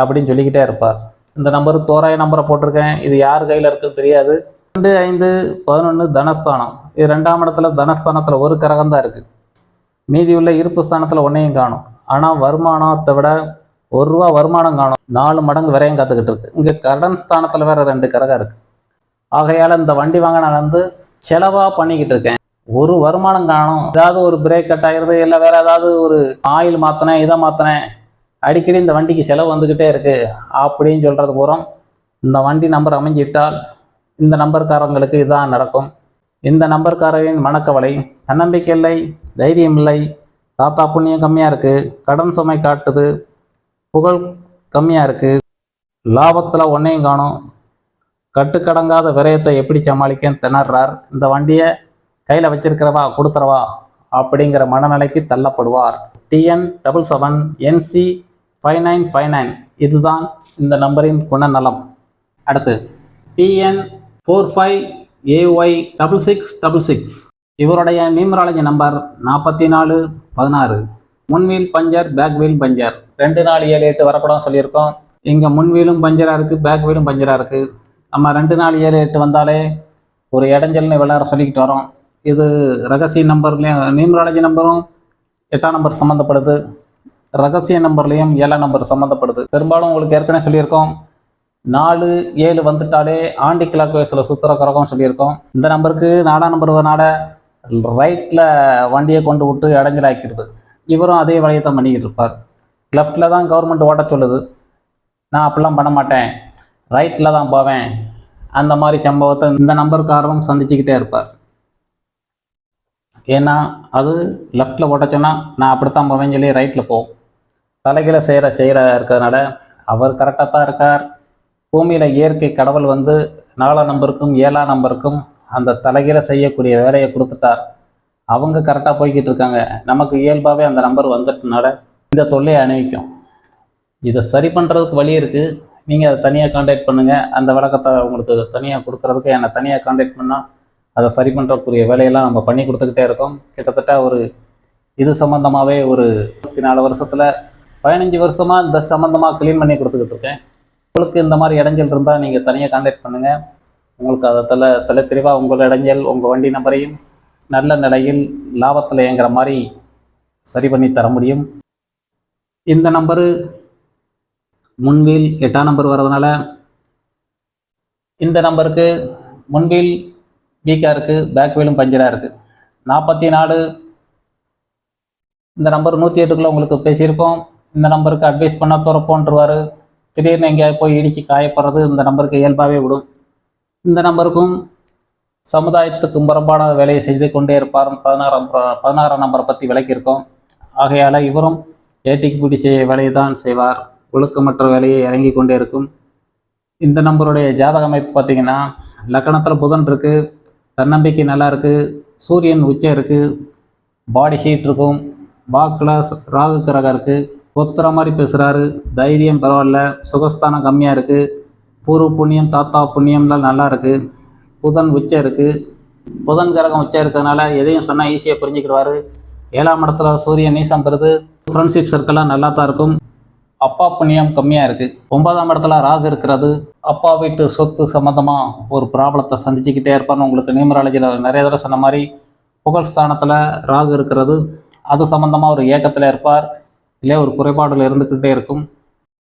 அப்படின்னு சொல்லிக்கிட்டே இருப்பார். இந்த நம்பர் தோராய நம்பரை போட்டிருக்கேன், இது யார் கையில் இருக்குன்னு தெரியாது. 2, 5, 11 தனஸ்தானம். இது 2ஆம் இடத்துல தனஸ்தானத்தில் ஒரு கிரகம் தான் இருக்குது. மீதி உள்ள இருப்பு ஸ்தானத்தில் ஒன்றையும் காணும். ஆனால் வருமானத்தை விட 1 ரூபா வருமானம் காணும், 4 மடங்கு விரயம் காத்துக்கிட்டு இருக்கு. இங்கே கடன் ஸ்தானத்தில் வேற 2 கிரகம் இருக்குது. ஆகையால் இந்த வண்டி வாங்கினா செலவாக பண்ணிக்கிட்டு இருக்கேன், ஒரு வருமானம் காணும். ஏதாவது ஒரு பிரேக் கட் ஆகிடுது, இல்லை வேற ஏதாவது ஒரு ஆயில் மாற்றினேன், இதை மாற்றினேன், அடிக்கடி இந்த வண்டிக்கு செலவு வந்துக்கிட்டே இருக்குது அப்படின்னு சொல்கிறது பூரா இந்த வண்டி நம்பர் அமைஞ்சிட்டால் இந்த நம்பர்காரங்களுக்கு இதுதான் நடக்கும். இந்த நம்பர்காரரின் மனக்கவலை, தன்னம்பிக்கை இல்லை, தைரியம் இல்லை, தாத்தா புண்ணியம் கம்மியாக இருக்குது, கடன் சுமை காட்டுது, புகழ் கம்மியாக இருக்குது, லாபத்தில் ஒன்றையும் காணும், கட்டுக்கடங்காத விரயத்தை எப்படி சமாளிக்க திணறார். இந்த வண்டியை கையில் வச்சிருக்கிறவா கொடுத்துறவா அப்படிங்கிற மனநிலைக்கு தள்ளப்படுவார். TN77NC 5959 இதுதான் இந்த நம்பரின் குணநலம். அடுத்து TN45AY6666 இவருடைய நியூமராலஜி நம்பர் 4416. முன்வீல் பஞ்சர், பேக் வீல் பஞ்சர். 2, 4, 7, 8 வரக்கூடாது சொல்லியிருக்கோம். இங்கே முன்வீலும் பஞ்சராக இருக்குது, பேக் வீலும் பஞ்சராக இருக்குது. நம்ம 2, 4, 7, 8 வந்தாலே ஒரு இடைஞ்சல்னு விளையாட சொல்லிக்கிட்டு வரோம். இது ரகசிய நம்பர்லேயும் நியூமராலஜி நம்பரும் 8ஆம் நம்பர் சம்மந்தப்படுது, ரகசிய நம்பர்லேயும் 7ஆம் நம்பர் சம்மந்தப்படுது. பெரும்பாலும் உங்களுக்கு ஏற்கனவே சொல்லியிருக்கோம், 4, 7 வந்துட்டாலே ஆண்டி கிளாக் வைஸில் சுற்றுற கரகம் சொல்லியிருக்கோம். இந்த நம்பருக்கு 4ஆம் நம்பர் வரனால ரைட்டில் வண்டியை கொண்டு விட்டு இடைஞ்சலாக்கிடுது. இவரும் அதே வழியை தான் பண்ணிக்கிட்டு இருப்பார். லெஃப்டில் தான் கவர்மெண்ட் ஓட்ட சொல்லுது, நான் அப்படிலாம் பண்ண மாட்டேன், ரைட்டில் தான் போவேன். அந்த மாதிரி சம்பவத்தை இந்த நம்பருக்காரரும் சந்திச்சுக்கிட்டே இருப்பார். ஏன்னா அது லெஃப்டில் ஓட்ட சொன்னால் நான் அப்படித்தான் போவேன்னு சொல்லி ரைட்டில் போவோம். தலைகளை செய்கிற இருக்கிறதுனால அவர் கரெக்டாக தான் இருக்கார். பூமியில் இயற்கை கடவுள் 4ஆம் நம்பருக்கும் 7ஆம் நம்பருக்கும் அந்த தலைகீழ செய்யக்கூடிய வேலையை கொடுத்துட்டார். அவங்க கரெக்டாக போய்கிட்டு இருக்காங்க. நமக்கு இயல்பாகவே அந்த நம்பர் வந்துட்டனால இந்த தொல்லையை அணிவிக்கும். இதை சரி பண்ணுறதுக்கு வழி இருக்குது. நீங்கள் அதை தனியாக கான்டாக்ட் பண்ணுங்கள். அந்த விளக்கத்தை உங்களுக்கு தனியாக கொடுக்குறதுக்கு என்னை தனியாக கான்டாக்ட் பண்ணால் அதை சரி பண்ணுறக்கூடிய வேலையெல்லாம் நம்ம பண்ணி கொடுத்துக்கிட்டே இருக்கோம். கிட்டத்தட்ட இது சம்மந்தமாகவே ஒரு 24 வருஷத்தில் 15 வருஷமாக இந்த சம்மந்தமாக க்ளீன் பண்ணி கொடுத்துக்கிட்டு இருக்கேன். உங்களுக்கு இந்த மாதிரி இடைஞ்சல் இருந்தால் நீங்கள் தனியாக கான்டாக்ட் பண்ணுங்கள். உங்களுக்கு அதை தலை தெளிவாக உங்கள் இடைஞ்சல், உங்கள் வண்டி நம்பரையும் நல்ல நிலையில் லாபத்தில் இயங்குற மாதிரி சரி பண்ணி தர முடியும். இந்த நம்பரு முன்வீல் 8ஆம் நம்பர் வர்றதுனால இந்த நம்பருக்கு முன்வீல் வீக்காக இருக்குது, பேக் வீலும் பஞ்சராக இருக்குது. 44 இந்த நம்பர் 108க்குள்ளே உங்களுக்கு பேசியிருக்கோம். இந்த நம்பருக்கு அட்வைஸ் பண்ண துறப்போன்றுவார். திடீர்னு எங்கேயாவது போய் இடித்து காயப்படுறது இந்த நம்பருக்கு இயல்பாகவே விடும். இந்த நம்பருக்கும் சமுதாயத்துக்கு புறம்பான வேலையை செய்து கொண்டே இருப்பார். 16ஆம் நம்பரை பற்றி விளக்கியிருக்கோம். ஆகையால் இவரும் ஏட்டிக்கு பிடி வேலையை தான் செய்வார். ஒழுக்கமற்ற வேலையை இறங்கி கொண்டே இருக்கும். இந்த நம்பருடைய ஜாதக அமைப்பு பார்த்திங்கன்னா, லக்கணத்தில் புதன் இருக்குது, தன்னம்பிக்கை நல்லா இருக்குது, சூரியன் உச்சம் இருக்குது, பாடி ஹீட் இருக்கும், வாக்கில் ராகு கிரகம் இருக்குது, கொத்துற மாதிரி பேசுகிறாரு, தைரியம் பரவாயில்ல, சுகஸ்தானம் கம்மியாக இருக்குது, பூர்வ புண்ணியம் தாத்தா புண்ணியம்லாம் நல்லா இருக்குது, புதன் உச்சம் இருக்குது. புதன் கிரகம் உச்சம் இருக்கிறதுனால எதையும் சொன்னால் ஈஸியாக புரிஞ்சுக்கிடுவார். 7ஆம் இடத்துல சூரியன் நீசம் பெறுது. ஃப்ரெண்ட்ஷிப் சர்க்கிளாக நல்லா தான் இருக்கும். அப்பா புண்ணியம் கம்மியாக இருக்குது. 9ஆம் இடத்துல ராகு இருக்கிறது. அப்பா வீட்டு சொத்து சம்மந்தமாக ஒரு ப்ராப்ளத்தை சந்திச்சுக்கிட்டே இருப்பார்னு உங்களுக்கு நியூமராலஜியில் நிறைய தடவை சொன்ன மாதிரி புகழ் ஸ்தானத்தில் ராகு இருக்கிறது. அது சம்மந்தமாக ஒரு ஏக்கத்தில் இருப்பார், இல்லை ஒரு குறைபாடில் இருந்துக்கிட்டே இருக்கும்.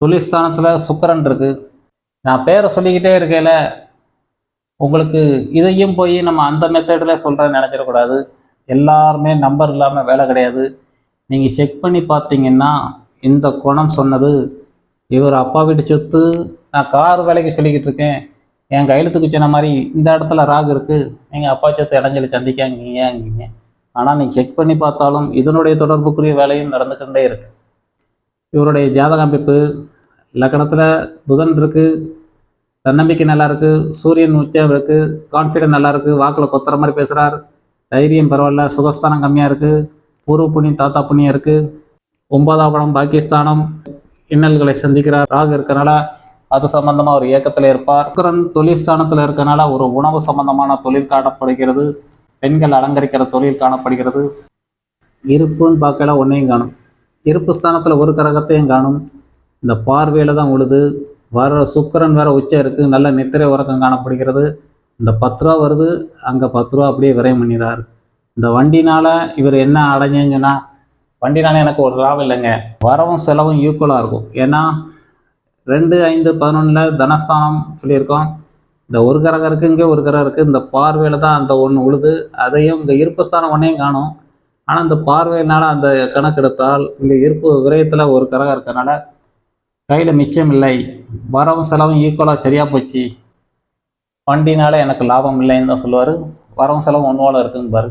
தொழில் ஸ்தானத்தில் சுக்கிரன் இருக்குது. நான் பேரை சொல்லிக்கிட்டே இருக்கையில் உங்களுக்கு இதையும் போய் நம்ம அந்த மெத்தடில் சொல்கிறேன்னு நினச்சிடக்கூடாது. எல்லாருமே நம்பர் இல்லாமல் வேலை கிடையாது. நீங்கள் செக் பண்ணி பார்த்தீங்கன்னா இந்த குணம் சொன்னது இவர் அப்பா வீட்டு சொத்து, நான் கார் வேலைக்கு சொல்லிக்கிட்டு இருக்கேன், என் கையெழுத்துக்கு சொன்ன மாதிரி இந்த இடத்துல ராகு இருக்குது, நீங்கள் அப்பா சொத்து இடைஞ்சலி சந்திக்காங்கீங்க. ஆனால் நீங்கள் செக் பண்ணி பார்த்தாலும் இதனுடைய தொடர்புக்குரிய வேலையும் நடந்துக்கிட்டே இருக்குது. இவருடைய ஜாதக அமைப்பு லக்னத்தில் புதன் இருக்குது, தன்னம்பிக்கை நல்லா இருக்குது, சூரியன் உச்சம் இருக்குது, கான்ஃபிடென்ட் நல்லா இருக்குது, வாக்கில் கொத்துற மாதிரி பேசுகிறார், தைரியம் பரவாயில்ல, சுகஸ்தானம் கம்மியாக இருக்குது, பூர்வ புண்ணியம் தாத்தா புண்ணியம் இருக்குது, 9ஆம் இடம் பாக்கியஸ்தானம், இன்னல்களை சந்திக்கிறார். ராகு இருக்கிறனால அது சம்பந்தமாக ஒரு இயக்கத்தில் இருப்பார். சுக்கிரன் தொழில் ஸ்தானத்தில் இருக்கிறனால ஒரு உணவு சம்பந்தமான தொழில் காணப்படுகிறது, பெண்கள் அலங்கரிக்கிற தொழில் காணப்படுகிறது. இருப்புன்னு பார்க்கல ஒன்றையும் காணும், இருப்பு ஸ்தானத்தில் ஒரு கிரகத்தையும் காணும். இந்த பார்வையில் தான் உழுது வர சுக்கிரன் வேற உச்சம் இருக்குது, நல்ல நித்திரை உறக்கம் காணப்படுகிறது. இந்த 10 ரூபா வருது, அங்கே 10 ரூபா அப்படியே விரயம் பண்ணிடுறார். இந்த வண்டினால் இவர் என்ன அடைஞ்சேன்னு சொன்னால், வண்டினால எனக்கு ஒரு லாபம் இல்லைங்க, வரவும் செலவும் ஈக்குவலாக இருக்கும். ஏன்னா 2, 5, 11 தனஸ்தானம் சொல்லியிருக்கோம். இந்த ஒரு கிரகம் இருக்குது, இங்கே ஒரு கிரகம் இருக்குது. இந்த பார்வையில் தான் அந்த ஒன்று உழுது, அதையும் இந்த இருப்பு ஸ்தானம் ஒன்றையும் காணும். ஆனால் இந்த பார்வையினால் அந்த கணக்கெடுத்தால் இந்த இருப்பு விரயத்தில் ஒரு கிரகம் இருக்கிறனால கையில் மிச்சம் இல்லை, வரவும் செலவும் ஈக்குவலாக சரியாக போச்சு, வண்டினால எனக்கு லாபம் இல்லைன்னு தான் சொல்லுவார். வரவும் செலவும் ஒன்றுவோல இருக்குன்னு பாரு.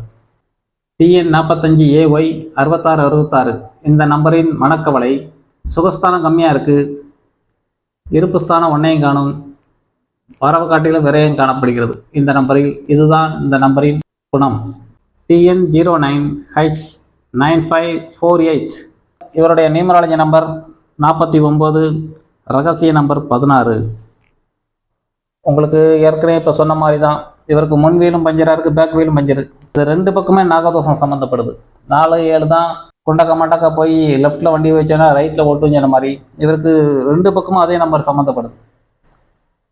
TN 45AY 6666 இந்த நம்பரின் மனக்கவலை, சுகஸ்தானம் கம்மியாக இருக்குது, இருப்பு ஸ்தானம் ஒன்றையும் காணும், வரவு காட்டிலும் விரயம் காணப்படுகிறது இந்த நம்பரில். இதுதான் இந்த நம்பரின் குணம். TN 09H9548 இவருடைய நியூமராலஜி நம்பர் 49, ரகசிய நம்பர் 16. உங்களுக்கு ஏற்கனவே இப்போ சொன்ன மாதிரி தான், இவருக்கு முன் வீலும் பஞ்சராக இருக்குது, பேக் வீலும் பஞ்சரு. இது 2 பக்கமே நாகதோஷம் சம்மந்தப்படுது. 4, 7 தான் குண்டக்க மண்டக்க போய் லெஃப்ட்டில் வண்டி வச்சோன்னா ரைட்டில் ஓட்டுன்னு சொன்ன மாதிரி இவருக்கு 2 பக்கமும் அதே நம்பர் சம்மந்தப்படுது.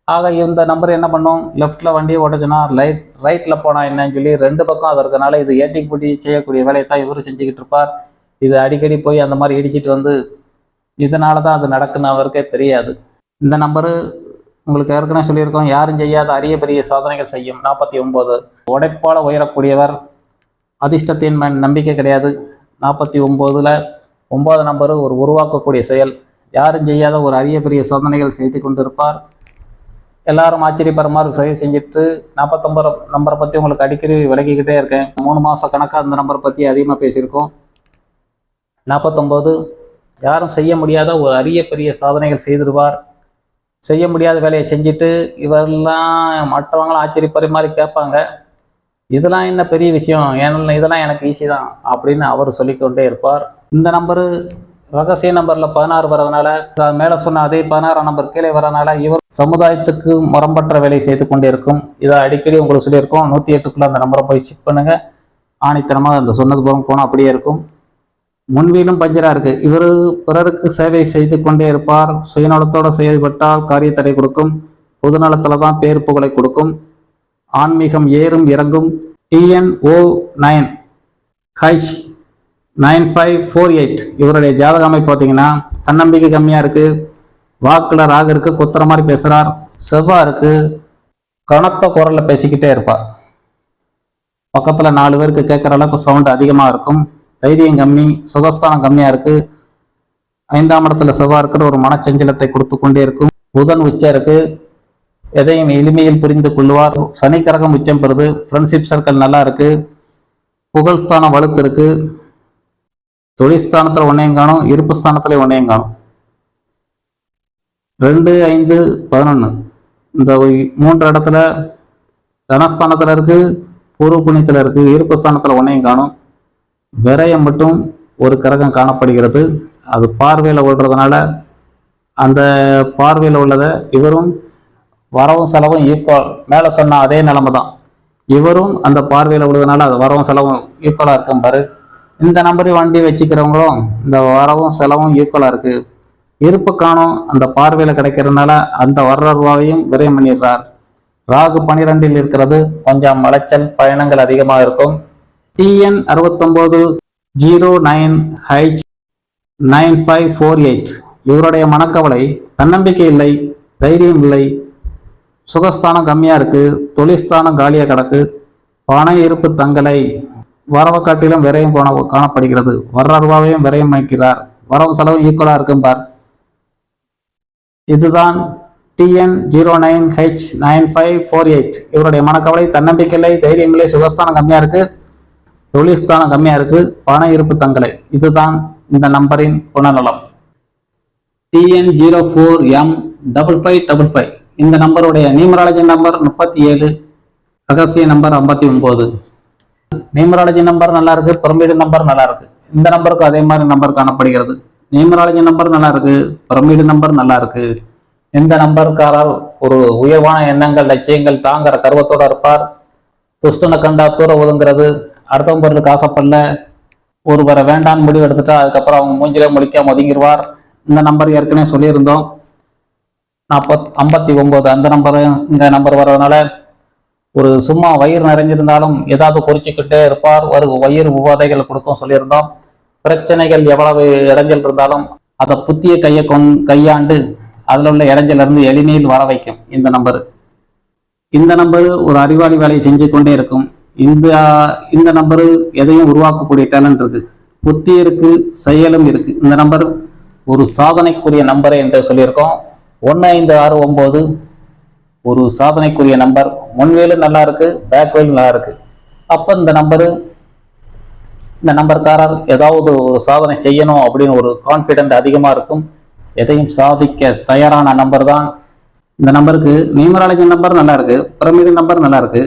ஆக இந்த நம்பர் என்ன பண்ணும், லெஃப்ட்டில் வண்டியை ஓட்டுச்சுன்னா ரைட்டில் போனால் என்னன்னு சொல்லி 2 பக்கம் அது இருக்கனால இது ஏட்டிக்கு பிடி செய்யக்கூடிய வேலையை தான் இவரும் செஞ்சுக்கிட்டு இருப்பார். இது அடிக்கடி போய் அந்த மாதிரி இடிச்சிட்டு வந்து இதனால தான் அது நடக்குன்னு அவருக்கே தெரியாது. இந்த நம்பரு உங்களுக்கு ஏற்கனவே சொல்லியிருக்கோம், யாரும் செய்யாத அரிய பெரிய சாதனைகள் செய்யும். 49 உடைப்பால் உயரக்கூடியவர், அதிர்ஷ்டத்தின் நம்பிக்கை கிடையாது. 49ல் 9 நம்பரு ஒரு உருவாக்கக்கூடிய செயல், யாரும் செய்யாத ஒரு அரிய பெரிய சாதனைகள் செய்து கொண்டிருப்பார். எல்லாரும் ஆச்சரியப்படுற மாதிரி செயல் செஞ்சுட்டு 49 நம்பரை பற்றி உங்களுக்கு அடிக்கடி விளக்கிக்கிட்டே இருக்கேன். 3 மாத கணக்காக அந்த நம்பரை பற்றி அதிகமாக பேசியிருக்கோம். 49 யாரும் செய்ய முடியாத ஒரு அரிய பெரிய சாதனைகள் செய்திருவார். செய்ய முடியாத வேலையை செஞ்சுட்டு இவரெல்லாம் மற்றவங்களாம் ஆச்சரியப்படுற மாதிரி கேட்பாங்க, இதெல்லாம் என்ன பெரிய விஷயம், ஏன்னா இதெல்லாம் எனக்கு ஈஸி தான் அப்படின்னு அவர் சொல்லிக்கொண்டே இருப்பார். இந்த நம்பரு ரகசிய நம்பரில் 16 வரதுனால, மேலே சொன்ன அதே 16ஆம் நம்பர் கீழே வரதுனால இவர் சமுதாயத்துக்கு முரம்பற்ற வேலை செய்து கொண்டே இருக்கும். இதை அடிக்கடி உங்களுக்கு சொல்லியிருக்கோம். 108க்குள்ள அந்த நம்பரை போய் செக் பண்ணுங்க, ஆணித்தனமாக அந்த சொன்னது போனால் அப்படியே இருக்கும். முன்வீலும் பஞ்சராக இருக்குது, இவர் பிறருக்கு சேவை செய்து கொண்டே இருப்பார். சுயநலத்தோடு செயல்பட்டால் காரியத்தடை கொடுக்கும், பொதுநலத்தில் தான் பேர் புகழை கொடுக்கும், ஆன்மீகம் ஏறும் இறங்கும். TN 09H9548 இவருடைய ஜாதக அமைப்பு பார்த்தீங்கன்னா தன்னம்பிக்கை கம்மியாக இருக்குது, வாக்கில் ராகு இருக்குது, குத்துற மாதிரி பேசுகிறார், செவ்வாய் இருக்குது, கனத்த குரலில் பேசிக்கிட்டே இருப்பார், பக்கத்தில் 4 பேருக்கு கேட்குற அளவுக்கு சவுண்டு அதிகமாக இருக்கும், தைரியம் கம்மி, சுகஸ்தானம் கம்மியாக இருக்குது, 5ஆம் இடத்துல செவ்வாய் இருக்கிற ஒரு மனச்சஞ்சலத்தை கொடுத்து கொண்டே இருக்கும். புதன் உச்சம் இருக்குது, எதையும் எளிமையில் புரிந்து கொள்வார். சனி கிரகம் உச்சம் பெறுது, ஃப்ரெண்ட்ஷிப் சர்க்கிள் நல்லா இருக்குது, புகழ்ஸ்தானம் வலுத்து இருக்குது, தொழில்ஸ்தானத்தில் ஒன்றையும் காணும், இருப்பு ஸ்தானத்துல ஒன்றையும் காணும். 2, 5, 11 இந்த 3 இடத்துல தனஸ்தானத்தில் இருக்குது, பூர்வ புண்ணியத்தில் இருக்குது, இருப்பு ஸ்தானத்தில் ஒன்றையும் காணும். விரயம் மட்டும் ஒரு கிரகம் காணப்படுகிறது, அது பார்வையில் விடுறதுனால அந்த பார்வையில் உள்ளதை இவரும் வரவும் செலவும் ஈக்குவல், மேலே சொன்ன அதே நிலைமை தான், இவரும் அந்த பார்வையில் விடுறதுனால அது வரவும் செலவும் ஈக்குவலாக இருக்கும் பாரு. இந்த நம்பரை வண்டி வச்சுக்கிறவங்களும் இந்த வரவும் செலவும் ஈக்குவலாக இருக்குது. இருப்பு காணும், அந்த பார்வையில் கிடைக்கிறதுனால அந்த வர்ற ரூபாவையும் விரயம் பண்ணிடுறார். ராகு 12இல் இருக்கிறது, கொஞ்சம் மலைச்சல் பயணங்கள் அதிகமாக இருக்கும். TN 6909H9548 இவருடைய மனக்கவலை, தன்னம்பிக்கை இல்லை, தைரியம் இல்லை, சுகஸ்தானம் கம்மியாக இருக்குது, தொழில்ஸ்தானம் காலியாக கிடக்கு, பண இருப்பு தங்களை வரவை காட்டிலும் விரயம் காணப்படுகிறது. வர்ற ரூபாவையும் விரயம் வைக்கிறார், வரவு செலவும் ஈக்குவலாக இருக்கும் பார். இதுதான் TN09H9548. இவருடைய மனக்கவலை, தன்னம்பிக்கை, தைரியமில்லை, சுகஸ்தானம் கம்மியாக இருக்கு, தொழில்ஸ்தானம் கம்மியாக இருக்கு, பண இருப்பு தங்களை. இதுதான் இந்த நம்பரின் குணநலம். TN04M5555. இந்த நம்பருடைய நியூமராலஜி நம்பர் 37, ரகசிய நம்பர் 59. நியூமராலஜி நம்பர் நல்லா இருக்கு, பிரமிடு நம்பர் நல்லா இருக்கு. இந்த நம்பருக்கு அதே மாதிரி நம்பர் காணப்படுகிறது. நியூமராலஜி நம்பர் நல்லா இருக்கு, பிரமிடு நம்பர் நல்லா இருக்கு. இந்த நம்பருக்காரால் ஒரு உயர்வான எண்ணங்கள், லட்சியங்கள் தாங்கிற கருவத்தோட இருப்பார். துஷ்டனை கண்டா தூர ஒதுங்கிறது, அடுத்தவங்க பொருளுக்கு ஆசைப்படல, ஒருவரை வேண்டான்னு முடிவு எடுத்துட்டா அதுக்கப்புறம் அவங்க மூஞ்சிலே முழிக்காம ஒதுங்கிடுவார். இந்த நம்பர் ஏற்கனவே சொல்லியிருந்தோம், 59. அந்த நம்பர் இந்த நம்பர் வர்றதுனால ஒரு சும்மா வயிறு நிறைஞ்சிருந்தாலும் ஏதாவது குறிச்சிக்கிட்டே இருப்பார். ஒரு வயிறு உபாதைகள் கொடுக்கும் சொல்லியிருந்தோம். பிரச்சனைகள் எவ்வளவு இடைஞ்சல் இருந்தாலும் அதை புத்திய கையாண்டு அதில் உள்ள இடைஞ்சல இருந்து எளிமையில் வர வைக்கும் இந்த நம்பரு. இந்த நம்பரு ஒரு அறிவாளி வேலையை செஞ்சு கொண்டே இருக்கும். இந்த நம்பரு எதையும் உருவாக்கக்கூடிய டேலண்ட் இருக்கு, புத்தி இருக்கு, செயலும் இருக்கு. இந்த நம்பர் ஒரு சாதனைக்குரிய நம்பரை என்று சொல்லியிருக்கோம். 1569 ஒரு சாதனைக்குரிய நம்பர். முன்வேலும் நல்லா இருக்கு, பேக்வேலும் நல்லா இருக்கு. அப்ப இந்த நம்பர்காரர் ஏதாவது ஒரு சாதனை செய்யணும் அப்படின்னு ஒரு கான்ஃபிடென்ட் அதிகமா இருக்கும், எதையும் சாதிக்க தயாரான நம்பர் தான் இந்த நம்பருக்கு. நியூமராலஜி நம்பர் நல்லா இருக்கு, பிரமிடு நம்பர் நல்லா இருக்கு.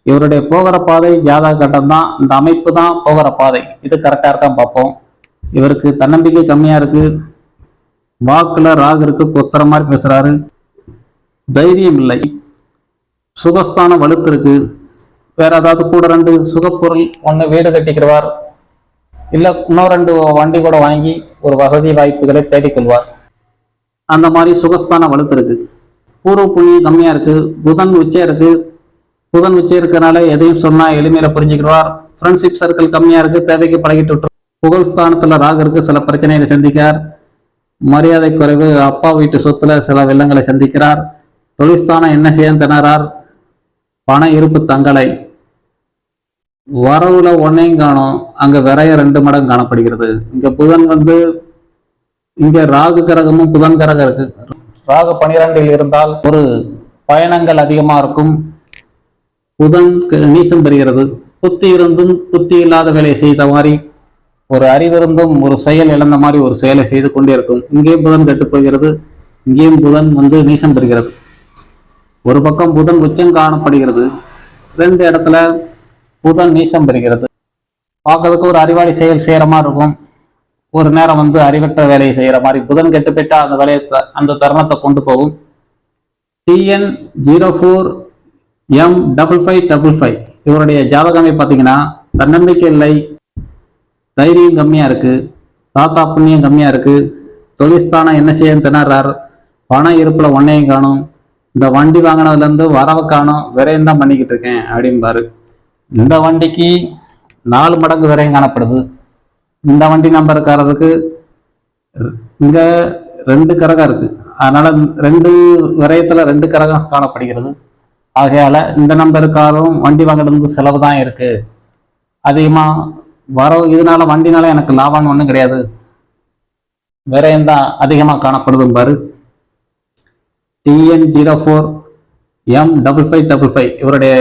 இவருடைய போகிற பாதை ஜாதக கட்டம் தான், இந்த அமைப்பு தான் போகிற பாதை. இது கரெக்டா இருக்கான்னு பார்ப்போம். இவருக்கு தன்னம்பிக்கை கம்மியா இருக்கு, வாக்குல ராகு இருக்கு, கொத்துற மாதிரி பேசுறாரு, தைரியம் இல்லை, சுகஸ்தானம் வலுத்து இருக்கு. வேற ஏதாவது கூட 2 சுகப்பொருள், 1 வீடு கட்டிக்கிறவார், இல்ல இன்னும் 2 வண்டி கூட வாங்கி ஒரு வசதி வாய்ப்புகளை தேடிக்கொள்வார். அந்த மாதிரி சுகஸ்தானம் வலுத்து இருக்கு. பூர்வ புண்ணியம் கம்மியா இருக்கு, புதன் உச்சம் இருக்கு. புதன் உச்சம் இருக்கிறனால எதையும் சொன்னா எளிமையில புரிஞ்சுக்கிறார். ஃப்ரெண்ட்ஷிப் சர்க்கிள் கம்மியா இருக்கு, தேவைக்கு பழகிட்டு விட்டு. புகழ் ஸ்தானத்துல ராகு இருக்கு, சில பிரச்சனைகளை சந்திக்கார். மரியாதை குறைவு, அப்பா வீட்டு சொத்துல சில வெள்ளங்களை சந்திக்கிறார். தொழில்ஸ்தானம் என்ன செய்ய திணறார், பண இருப்பு தங்களை. வரவுல 1ஐயும் காணும், அங்க விரைய 2 மடங்கு காணப்படுகிறது. இங்க புதன் இங்க ராகு கிரகமும் புதன் கிரகம் இருக்கு. ராகு 12இல் இருந்தால் ஒரு பயணங்கள் அதிகமா இருக்கும். புதன் நீசம் பெறுகிறது. புத்தி இருந்தும் புத்தி இல்லாத வேலையை செய்த மாதிரி, ஒரு அறிவிருந்தும் ஒரு செயல் இழந்த மாதிரி ஒரு செயலை செய்து கொண்டே இருக்கும். இங்கேயும் புதன் கெட்டு போகிறது, இங்கேயும் புதன் நீசம் பெறுகிறது. ஒரு பக்கம் புதன் உச்சம் காணப்படுகிறது, 2 இடத்துல புதன் நீசம் பெறுகிறது. பார்க்கறதுக்கு ஒரு அறிவாளி செயல் செய்யற மாதிரி இருக்கும், ஒரு நேரம் அறிவற்ற வேலையை செய்யற மாதிரி. புதன் கெட்டு போயிட்டா அந்த வேலையை, அந்த தருணத்தை கொண்டு போகும். TN04M5555 இவருடைய ஜாதகமே பார்த்தீங்கன்னா தன்னம்பிக்கை இல்லை, தைரியம் கம்மியா இருக்கு, தாத்தா புண்ணியம் கம்மியா இருக்கு, தொழில்ஸ்தானம் என்ன செய்ய திணறார், பண இருப்புல 1ஐயும் காணும், இந்த வண்டி வாங்கினதுல இருந்து வரவை காணும், விரையும் தான் பண்ணிக்கிட்டு இருக்கேன் அப்படின்பாரு. இந்த வண்டிக்கு 4 மடங்கு விரையும் காணப்படுது. இந்த வண்டி நம்பருக்காரருக்கு இங்க 2 கரகம் இருக்கு, அதனால 2 விரயத்துல 2 கரகம் காணப்படுகிறது. ஆகையால இந்த நம்பருக்காரும் வண்டி வாங்கினது செலவு தான் இருக்கு அதிகமா. வரவு இதனால வண்டினால எனக்கு லாபம்னு ஒன்றும் கிடையாது, விரயம் தான் அதிகமாக காணப்படுதும் பாரு. TN04M5555 இவருடைய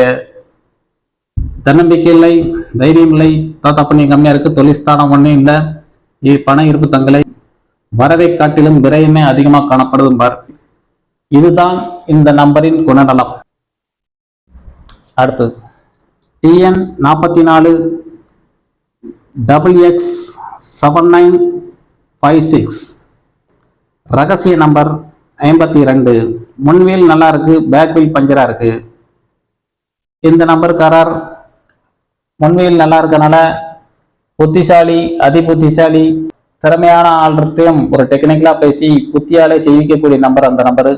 தன்னம்பிக்கை இல்லை, தைரியம் இல்லை, தாத்தா புண்ணியம் கம்மியா இருக்கு, தொழில்ஸ்தானம் 1 இல்லை, பண இருப்பு தங்களை. வரவை காட்டிலும் விரயமே அதிகமாக காணப்படுதும் பார். இதுதான் இந்த நம்பரின் குணநலம். அடுத்து TN44 XX7956 ரகசிய நம்பர் 52. முன்வீல் நல்லா இருக்கு, பேக்வீல் பஞ்சரா இருக்கு. இந்த நம்பருக்காரர் முன்வீல் நல்லா இருக்கனால புத்திசாலி, அதி புத்திசாலி, திறமையான ஆள்கிட்டையும் ஒரு டெக்னிக்கலா பேசி புத்தியாலே செய்விக்கக்கூடிய நம்பர் அந்த நம்பரு.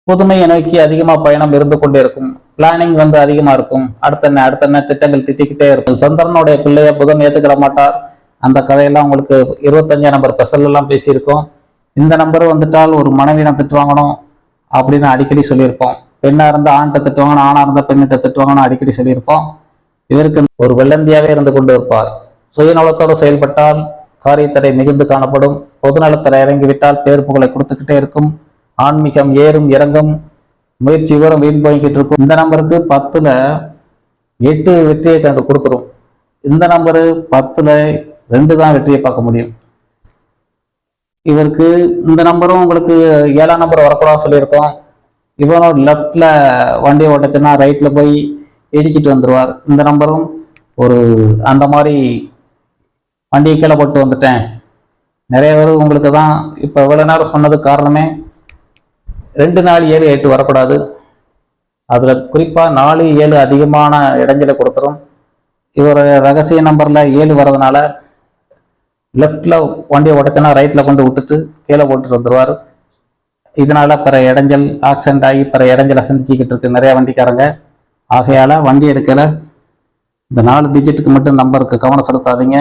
புதுமையை நோக்கி அதிகமா பயணம் இருந்து கொண்டே இருக்கும், பிளானிங் அதிகமா இருக்கும். அடுத்த திட்டங்கள் திட்டிக்கிட்டே இருக்கும். சந்திரனுடைய பிள்ளைய புதன் ஏத்துக்கிட மாட்டார். அந்த கதையெல்லாம் உங்களுக்கு 25ஆம் நம்பர் ஸ்பெஷல் எல்லாம் பேசியிருக்கோம். இந்த நம்பர் வந்துட்டால் ஒரு மனைவியிடம் திட்டு வாங்கணும் அப்படின்னு அடிக்கடி சொல்லியிருப்போம். பெண்ணா இருந்தா ஆண்கிட்ட திட்டுவாங்கன்னு, ஆணா இருந்தா பெண்ணிட்ட திட்டுவாங்கன்னு அடிக்கடி சொல்லியிருப்போம். இவருக்கு ஒரு வெள்ளந்தியாவே இருந்து கொண்டு இருப்பார். சுயநலத்தோடு செயல்பட்டால் காரியத்தடை மிகுந்து காணப்படும். பொதுநலத்தில் இறங்கிவிட்டால் பேர் புகழை கொடுத்துக்கிட்டே இருக்கும். ஆன்மீகம் ஏறும் இறங்கும், முயற்சி விவரம் வீண் போய்கிட்டு இருக்கும். இந்த நம்பருக்கு 10ல் 8 வெற்றியை கண்டு கொடுத்துரும். இந்த நம்பரு 10ல் 2 தான் வெற்றியை பார்க்க முடியும். இவருக்கு இந்த நம்பரும் உங்களுக்கு 7ஆம் நம்பர் வரக்கூடாது சொல்லியிருக்கோம். இவனும் லெஃப்ட்ல வண்டியை ஓட்டச்சுன்னா ரைட்ல போய் இடிச்சிட்டு வந்துடுவார். இந்த நம்பரும் ஒரு அந்த மாதிரி வண்டியை கீழே போட்டு வந்துட்டேன். நிறைய பேர் உங்களுக்கு தான் இப்போ இவ்வளோ நேரம் சொன்னது காரணமே 2, 4, 7, 8 வரக்கூடாது. அதில் குறிப்பாக 4, 7 அதிகமான இடைஞ்சலை கொடுத்துரும். இவர் ரகசிய நம்பரில் 7 வர்றதுனால லெஃப்டில் வண்டியை உடச்சுன்னா ரைட்டில் கொண்டு விட்டுட்டு கீழே போட்டுட்டு வந்துடுவார். இதனால பிற இடைஞ்சல் ஆக்சிடென்ட் ஆகி பிற இடைஞ்சலை சந்திச்சுக்கிட்டு இருக்கு நிறையா வண்டிக்காரங்க. ஆகையால் வண்டி எடுக்கல இந்த 4 டிஜிட்டுக்கு மட்டும் நம்பருக்கு கவனம் செலுத்தாதீங்க.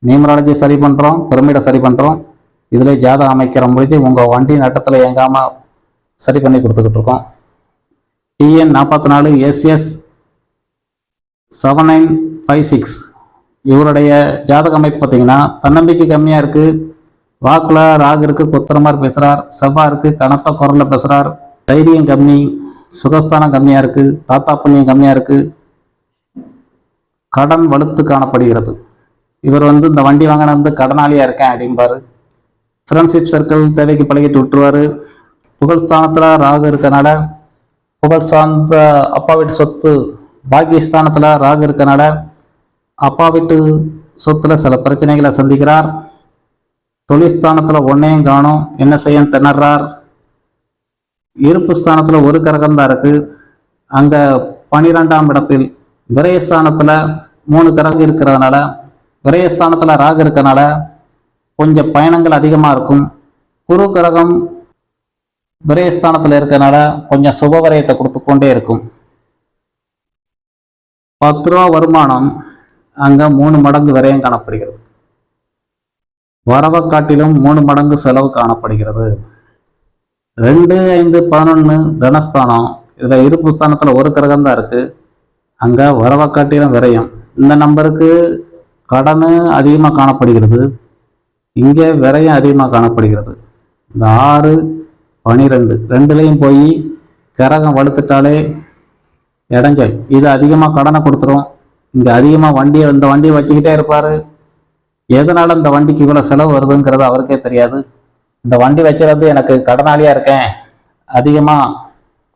நியூமராலஜி சரி பண்ணுறோம், பிரமிடை சரி பண்ணுறோம். இதில் ஜாதகம் அமைக்கிற முடிஞ்சு உங்கள் வண்டி நட்டத்தில் இயங்காமல் சரி பண்ணி கொடுத்துக்கிட்டு இருக்கோம். TN 44 SS 7956 இவருடைய ஜாதக அமைப்பு பார்த்தீங்கன்னா தன்னம்பிக்கை கம்மியாக இருக்குது. வாக்கில் ராகு இருக்குது, குத்துற மாதிரி பேசுகிறார். செவ்வாய் இருக்குது, கனத்த குரலில் பேசுகிறார். தைரியம் கம்மி, சுகஸ்தானம் கம்மியாக இருக்குது, தாத்தா புண்ணியம் கம்மியாக இருக்குது. கடன் வலுத்து காணப்படுகிறது. இவர் இந்த வண்டி வாங்கின கடனாளியாக இருக்கேன் அப்படிம்பாரு. ஃப்ரெண்ட்ஷிப் சர்க்கிள் தேவைக்கு பழகிட்டு விட்டுருவார். புகழ் ஸ்தானத்தில் ராகு இருக்கனால புகழ் சார்ந்த அப்பா வீட்டு சொத்து, பாக்கியஸ்தானத்தில் ராகு இருக்கனால அப்பா வீட்டு சொத்துல சில பிரச்சனைகளை சந்திக்கிறார். தொழில் ஸ்தானத்தில் ஒன்னையும் காணும், என்ன செய்ய திணறார். இருப்பு ஸ்தானத்தில் ஒரு கிரகம் தான் இருக்கு. அங்கே 12ஆம் இடத்தில் விரயஸ்தானத்தில் 3 கிரகம் இருக்கிறதுனால, விரயஸ்தானத்தில் ராகு இருக்கனால கொஞ்சம் பயணங்கள் அதிகமாக இருக்கும். குரு கிரகம் விரயஸ்தானத்தில் இருக்கனால கொஞ்சம் சுபவரயத்தை கொடுத்து கொண்டே இருக்கும். 10 ரூபா வருமானம் அங்கே 3 மடங்கு விரயம் காணப்படுகிறது. வரவை காட்டிலும் 3 மடங்கு செலவு காணப்படுகிறது. 2, 5, 11 தனஸ்தானம். இதில் இருப்பு ஸ்தானத்தில் ஒரு கிரகம் தான் இருக்குது. அங்கே வரவை காட்டிலும் விரயம். இந்த நம்பருக்கு கடன் அதிகமாக காணப்படுகிறது, இங்கே விரயம் அதிகமாக காணப்படுகிறது. இந்த 6, 12 ரெண்டுலேயும் போய் கிரகம் வலுத்துட்டாலே இடைஞ்சல். இது அதிகமாக கடனை கொடுத்துரும். இங்கே அதிகமாக இந்த வண்டியை வச்சுக்கிட்டே இருப்பார். எதனால் இந்த வண்டிக்கு இவ்வளோ செலவு வருதுங்கிறது அவருக்கே தெரியாது. இந்த வண்டி வச்சுறது எனக்கு கடனாளியாக இருக்கேன், அதிகமாக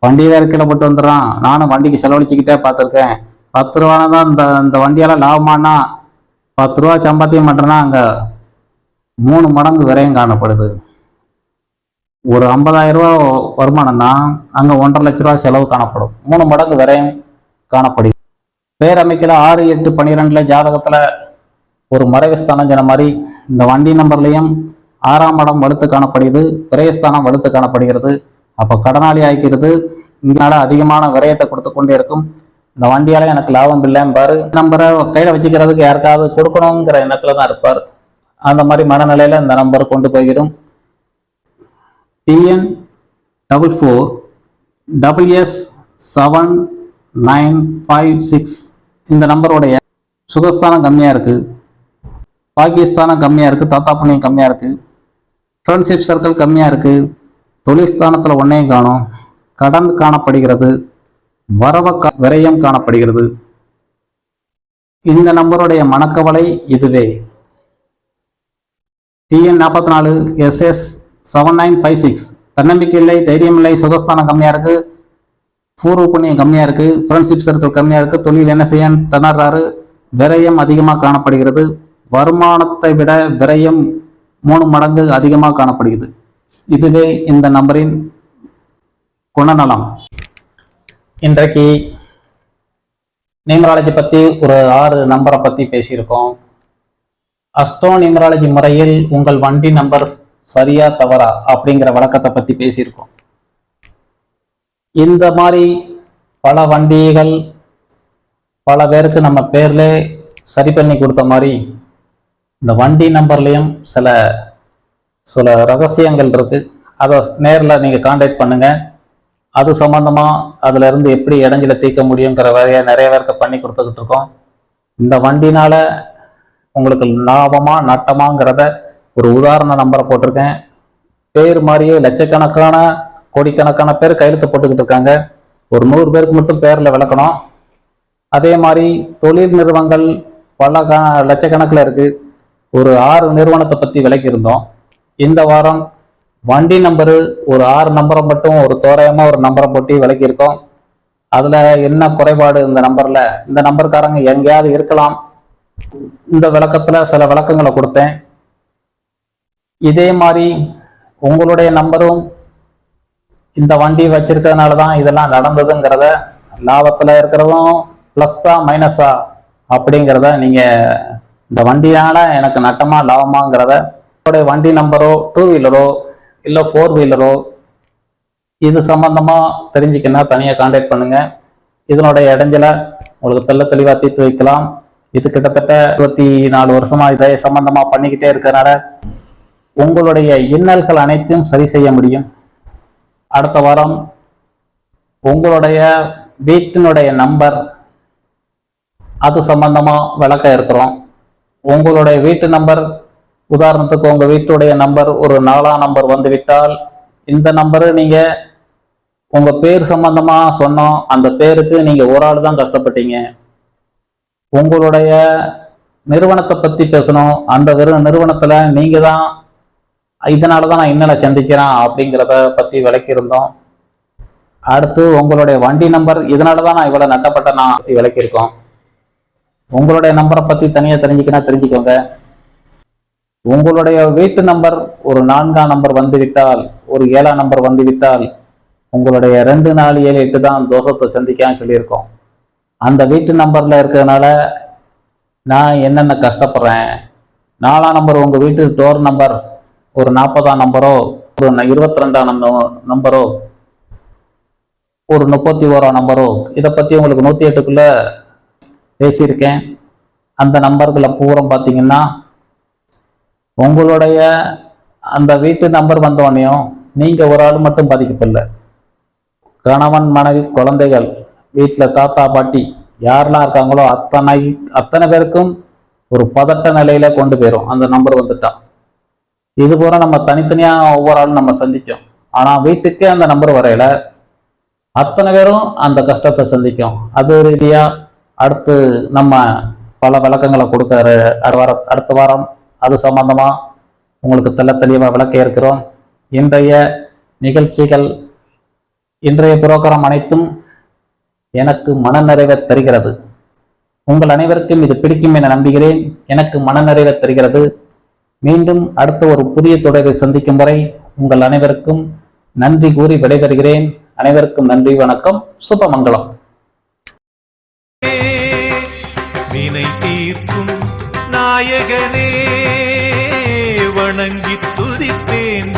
வண்டியில் இருக்கையில் போட்டு வந்துடுறான், நானும் வண்டிக்கு செலவழிச்சிக்கிட்டே பார்த்துருக்கேன். 10 ரூபானா தான் இந்த வண்டியால் லாபமானா 10 ரூபா சம்பாத்தியம் பண்ணுறேன்னா அங்கே 3 மடங்கு விரயம் காணப்படுது. ஒரு 50,000 ரூபா வருமானம்னா அங்கே 1,50,000 லட்ச ரூபா செலவு காணப்படும். 3 மடங்கு விரயம் காணப்படுது. பேரமைக்கில் 6, 8, 12 ஜாதகத்தில் ஒரு மறைவுஸ்தானம் சொன்ன மாதிரி இந்த வண்டி நம்பர்லையும் 6ஆம் இடம் வலுத்து காணப்படுகிறது, விரயஸ்தானம் வலுத்து காணப்படுகிறது. அப்போ கடனாளி ஆகிக்கிறது. இதனால அதிகமான விரயத்தை கொடுத்து கொண்டே இருக்கும். இந்த வண்டியால எனக்கு லாபம் இல்லைம்பாரு. நம்பரை கையில் வச்சுக்கிறதுக்கு யாருக்காவது கொடுக்கணுங்கிற எண்ணத்துல தான் இருப்பார். அந்த மாதிரி மனநிலையில இந்த நம்பரை கொண்டு போய்விடும். TN 44 SS 7956 இந்த நம்பருடைய சுகஸ்தானம் கம்மியாக இருக்குது, பாகிஸ்தானம் கம்மியாக இருக்குது, தாத்தா புண்ணியம் கம்மியாக இருக்குது, ஃப்ரெண்ட்ஷிப் சர்க்கிள் கம்மியாக இருக்குது, தொழில் ஸ்தானத்தில் ஒன்றையும் காணும், கடன் காணப்படுகிறது, விரயம் காணப்படுகிறது. இந்த நம்பருடைய மனக்கவலை இதுவே. TN 44 SS 7956 தன்னம்பிக்கை இல்லை, தைரியம் இல்லை, சுகஸ்தானம் கம்மியாக இருக்குது, பூர்வ புண்ணியம் கம்மியாக இருக்குது, ஃப்ரெண்ட்ஷிப் சர்க்கிள் கம்மியாக இருக்குது, தொழில் என்ன செய்ய திணறாரு, விரயம் அதிகமாக காணப்படுகிறது. வருமானத்தை விட விரயம் 3 மடங்கு அதிகமாக காணப்படுகிறது. இதுவே இந்த நம்பரின் குணநலம். இன்றைக்கு நியூமராலஜி பற்றி ஒரு 6 நம்பரை பற்றி பேசியிருக்கோம். அஸ்ட்ரோ நியூமராலஜி முறையில் உங்கள் வண்டி நம்பர் சரியா தவறா அப்படிங்கிற வழக்கத்தை பற்றி பேசியிருக்கோம். இந்த மாதிரி பல வண்டிகள் பல பேருக்கு நம்ம பேர்ல சரி பண்ணி கொடுத்த மாதிரி இந்த வண்டி நம்பர்லையும் சில ரகசியங்கள் இருக்கு. அதை நேரில் நீங்கள் கான்டாக்ட் பண்ணுங்க. அது சம்பந்தமா அதுல இருந்து எப்படி இடைஞ்சல தீர்க்க முடியுங்கிற வரைய நிறைய பேருக்கு பண்ணி கொடுத்துக்கிட்டு இருக்கோம். இந்த வண்டினால உங்களுக்கு லாபமா நட்டமாங்கிறத ஒரு உதாரண நம்பரை போட்டிருக்கேன். பேர் மாதிரியே லட்சக்கணக்கான கோடிக்கணக்கான பேர் கையெழுத்து போட்டுக்கிட்டு இருக்காங்க. ஒரு 100 பேருக்கு மட்டும் பேர்ல விளக்கணும். அதே மாதிரி தொழில் நிறுவனங்கள் பல லட்சக்கணக்கில் இருக்கு. ஒரு 6 நிறுவனத்தை பத்தி விளக்கி இருந்தோம். இந்த வாரம் வண்டி நம்பரு ஒரு 6 நம்பரை மட்டும் ஒரு தோராயமா ஒரு நம்பரை போட்டு விளக்கியிருக்கோம். அதுல என்ன குறைபாடு இந்த நம்பர்ல, இந்த நம்பர்காரங்க எங்கேயாவது இருக்கலாம், இந்த விளக்கத்துல சில விளக்கங்களை கொடுத்தேன். இதே மாதிரி உங்களுடைய நம்பரும் இந்த வண்டி வச்சிருக்கிறதுனால தான் இதெல்லாம் நடந்ததுங்கிறத, லாபத்துல இருக்கிறதும் பிளஸ்ஸா மைனஸா அப்படிங்கிறத நீங்க இந்த வண்டியால எனக்கு நட்டமா லாபமாங்கிறத உங்களுடைய வண்டி நம்பரோ 2 வீலரோ இல்லை 4 வீலரோ இது சம்பந்தமா தெரிஞ்சுக்கன்னா தனியாக கான்டாக்ட் பண்ணுங்க. இதனுடைய இடைஞ்சல உங்களுக்கு தெளிவாக தீர்த்து வைக்கலாம். இது கிட்டத்தட்ட 24 வருஷமா இதை சம்பந்தமா பண்ணிக்கிட்டே இருக்கிறனால உங்களுடைய இன்னல்கள் அனைத்தையும் சரி செய்ய முடியும். அடுத்த வாரம் உங்களுடைய வீட்டினுடைய நம்பர் அது சம்பந்தமா விளக்க இருக்கிறோம். உங்களுடைய வீட்டு நம்பர், உதாரணத்துக்கு உங்க வீட்டுடைய நம்பர் ஒரு 4ஆம் நம்பர் வந்து விட்டால், இந்த நம்பரு நீங்க உங்க பேர் சம்பந்தமா சொன்னோம், அந்த பேருக்கு நீங்க ஒரு ஆள் தான் கஷ்டப்பட்டீங்க. உங்களுடைய நிறுவனத்தை பத்தி பேசணும், அந்த வெறும் நிறுவனத்துல நீங்க தான் இதனாலதான் நான் இன்னலை சந்திக்கிறேன் அப்படிங்கிறத பத்தி விளக்கியிருந்தோம். அடுத்து உங்களுடைய வண்டி நம்பர், இதனாலதான் நான் இவ்வளவு நட்டப்பட்ட நான் பத்தி விளக்கியிருக்கோம். உங்களுடைய நம்பரை பத்தி தனியா தெரிஞ்சுக்கோங்க. உங்களுடைய வீட்டு நம்பர் ஒரு 4ஆம் நம்பர் வந்து விட்டால், ஒரு 7ஆம் நம்பர் வந்து விட்டால், உங்களுடைய 2, 4, 7, 8 தான் தோஷத்தை சந்திக்கான்னு சொல்லியிருக்கோம். அந்த வீட்டு நம்பர்ல இருக்கிறதுனால நான் என்னென்ன கஷ்டப்படுறேன். 4ஆம் நம்பர் உங்க வீட்டு டோர் நம்பர் ஒரு 40ஆம் நம்பரோ, ஒரு 22ஆம் நம்பரோ, ஒரு 31ஆம் நம்பரோ, இதை பத்தி உங்களுக்கு 108க்குள்ள பேசியிருக்கேன். அந்த நம்பர்களை பூரா பார்த்தீங்கன்னா உங்களுடைய அந்த வீட்டு நம்பர் வந்தோடனையும் நீங்க ஒரு ஆள் மட்டும் பாதிக்கப்படல, கணவன், மனைவி, குழந்தைகள், வீட்டில் தாத்தா பாட்டி யாரெல்லாம் இருக்காங்களோ அத்தனை பேருக்கும் ஒரு பதட்ட நிலையில கொண்டு போயிடும் அந்த நம்பர் வந்துட்டா. இது போல நம்ம தனித்தனியா ஒவ்வொரு ஆளும் நம்ம சந்திச்சோம். ஆனா வீட்டுக்கே அந்த நம்பர் வரையில அத்தனை பேரும் அந்த கஷ்டத்தை சந்திக்கும். அது ரீதியா அடுத்து நம்ம பல விளக்கங்களை கொடுக்க அடுத்த வாரம் அது சம்பந்தமா உங்களுக்கு தெளிவா விளக்க இருக்கிறோம். இன்றைய நிகழ்ச்சிகள், இன்றைய புரோகிராம் அனைத்தும் எனக்கு மனநிறைவை தருகிறது. உங்கள் அனைவருக்கும் இது பிடிக்கும் என நம்புகிறேன். எனக்கு மனநிறைவை தருகிறது. மீண்டும் அடுத்த ஒரு புதிய தொடரை சந்திக்கும் வரை உங்கள் அனைவருக்கும் நன்றி கூறி விடைபெறுகிறேன். அனைவருக்கும் நன்றி, வணக்கம், சுபமங்கலம். வினை தீர்க்கும் நாயகனே வணங்கி துதிப்பேன்.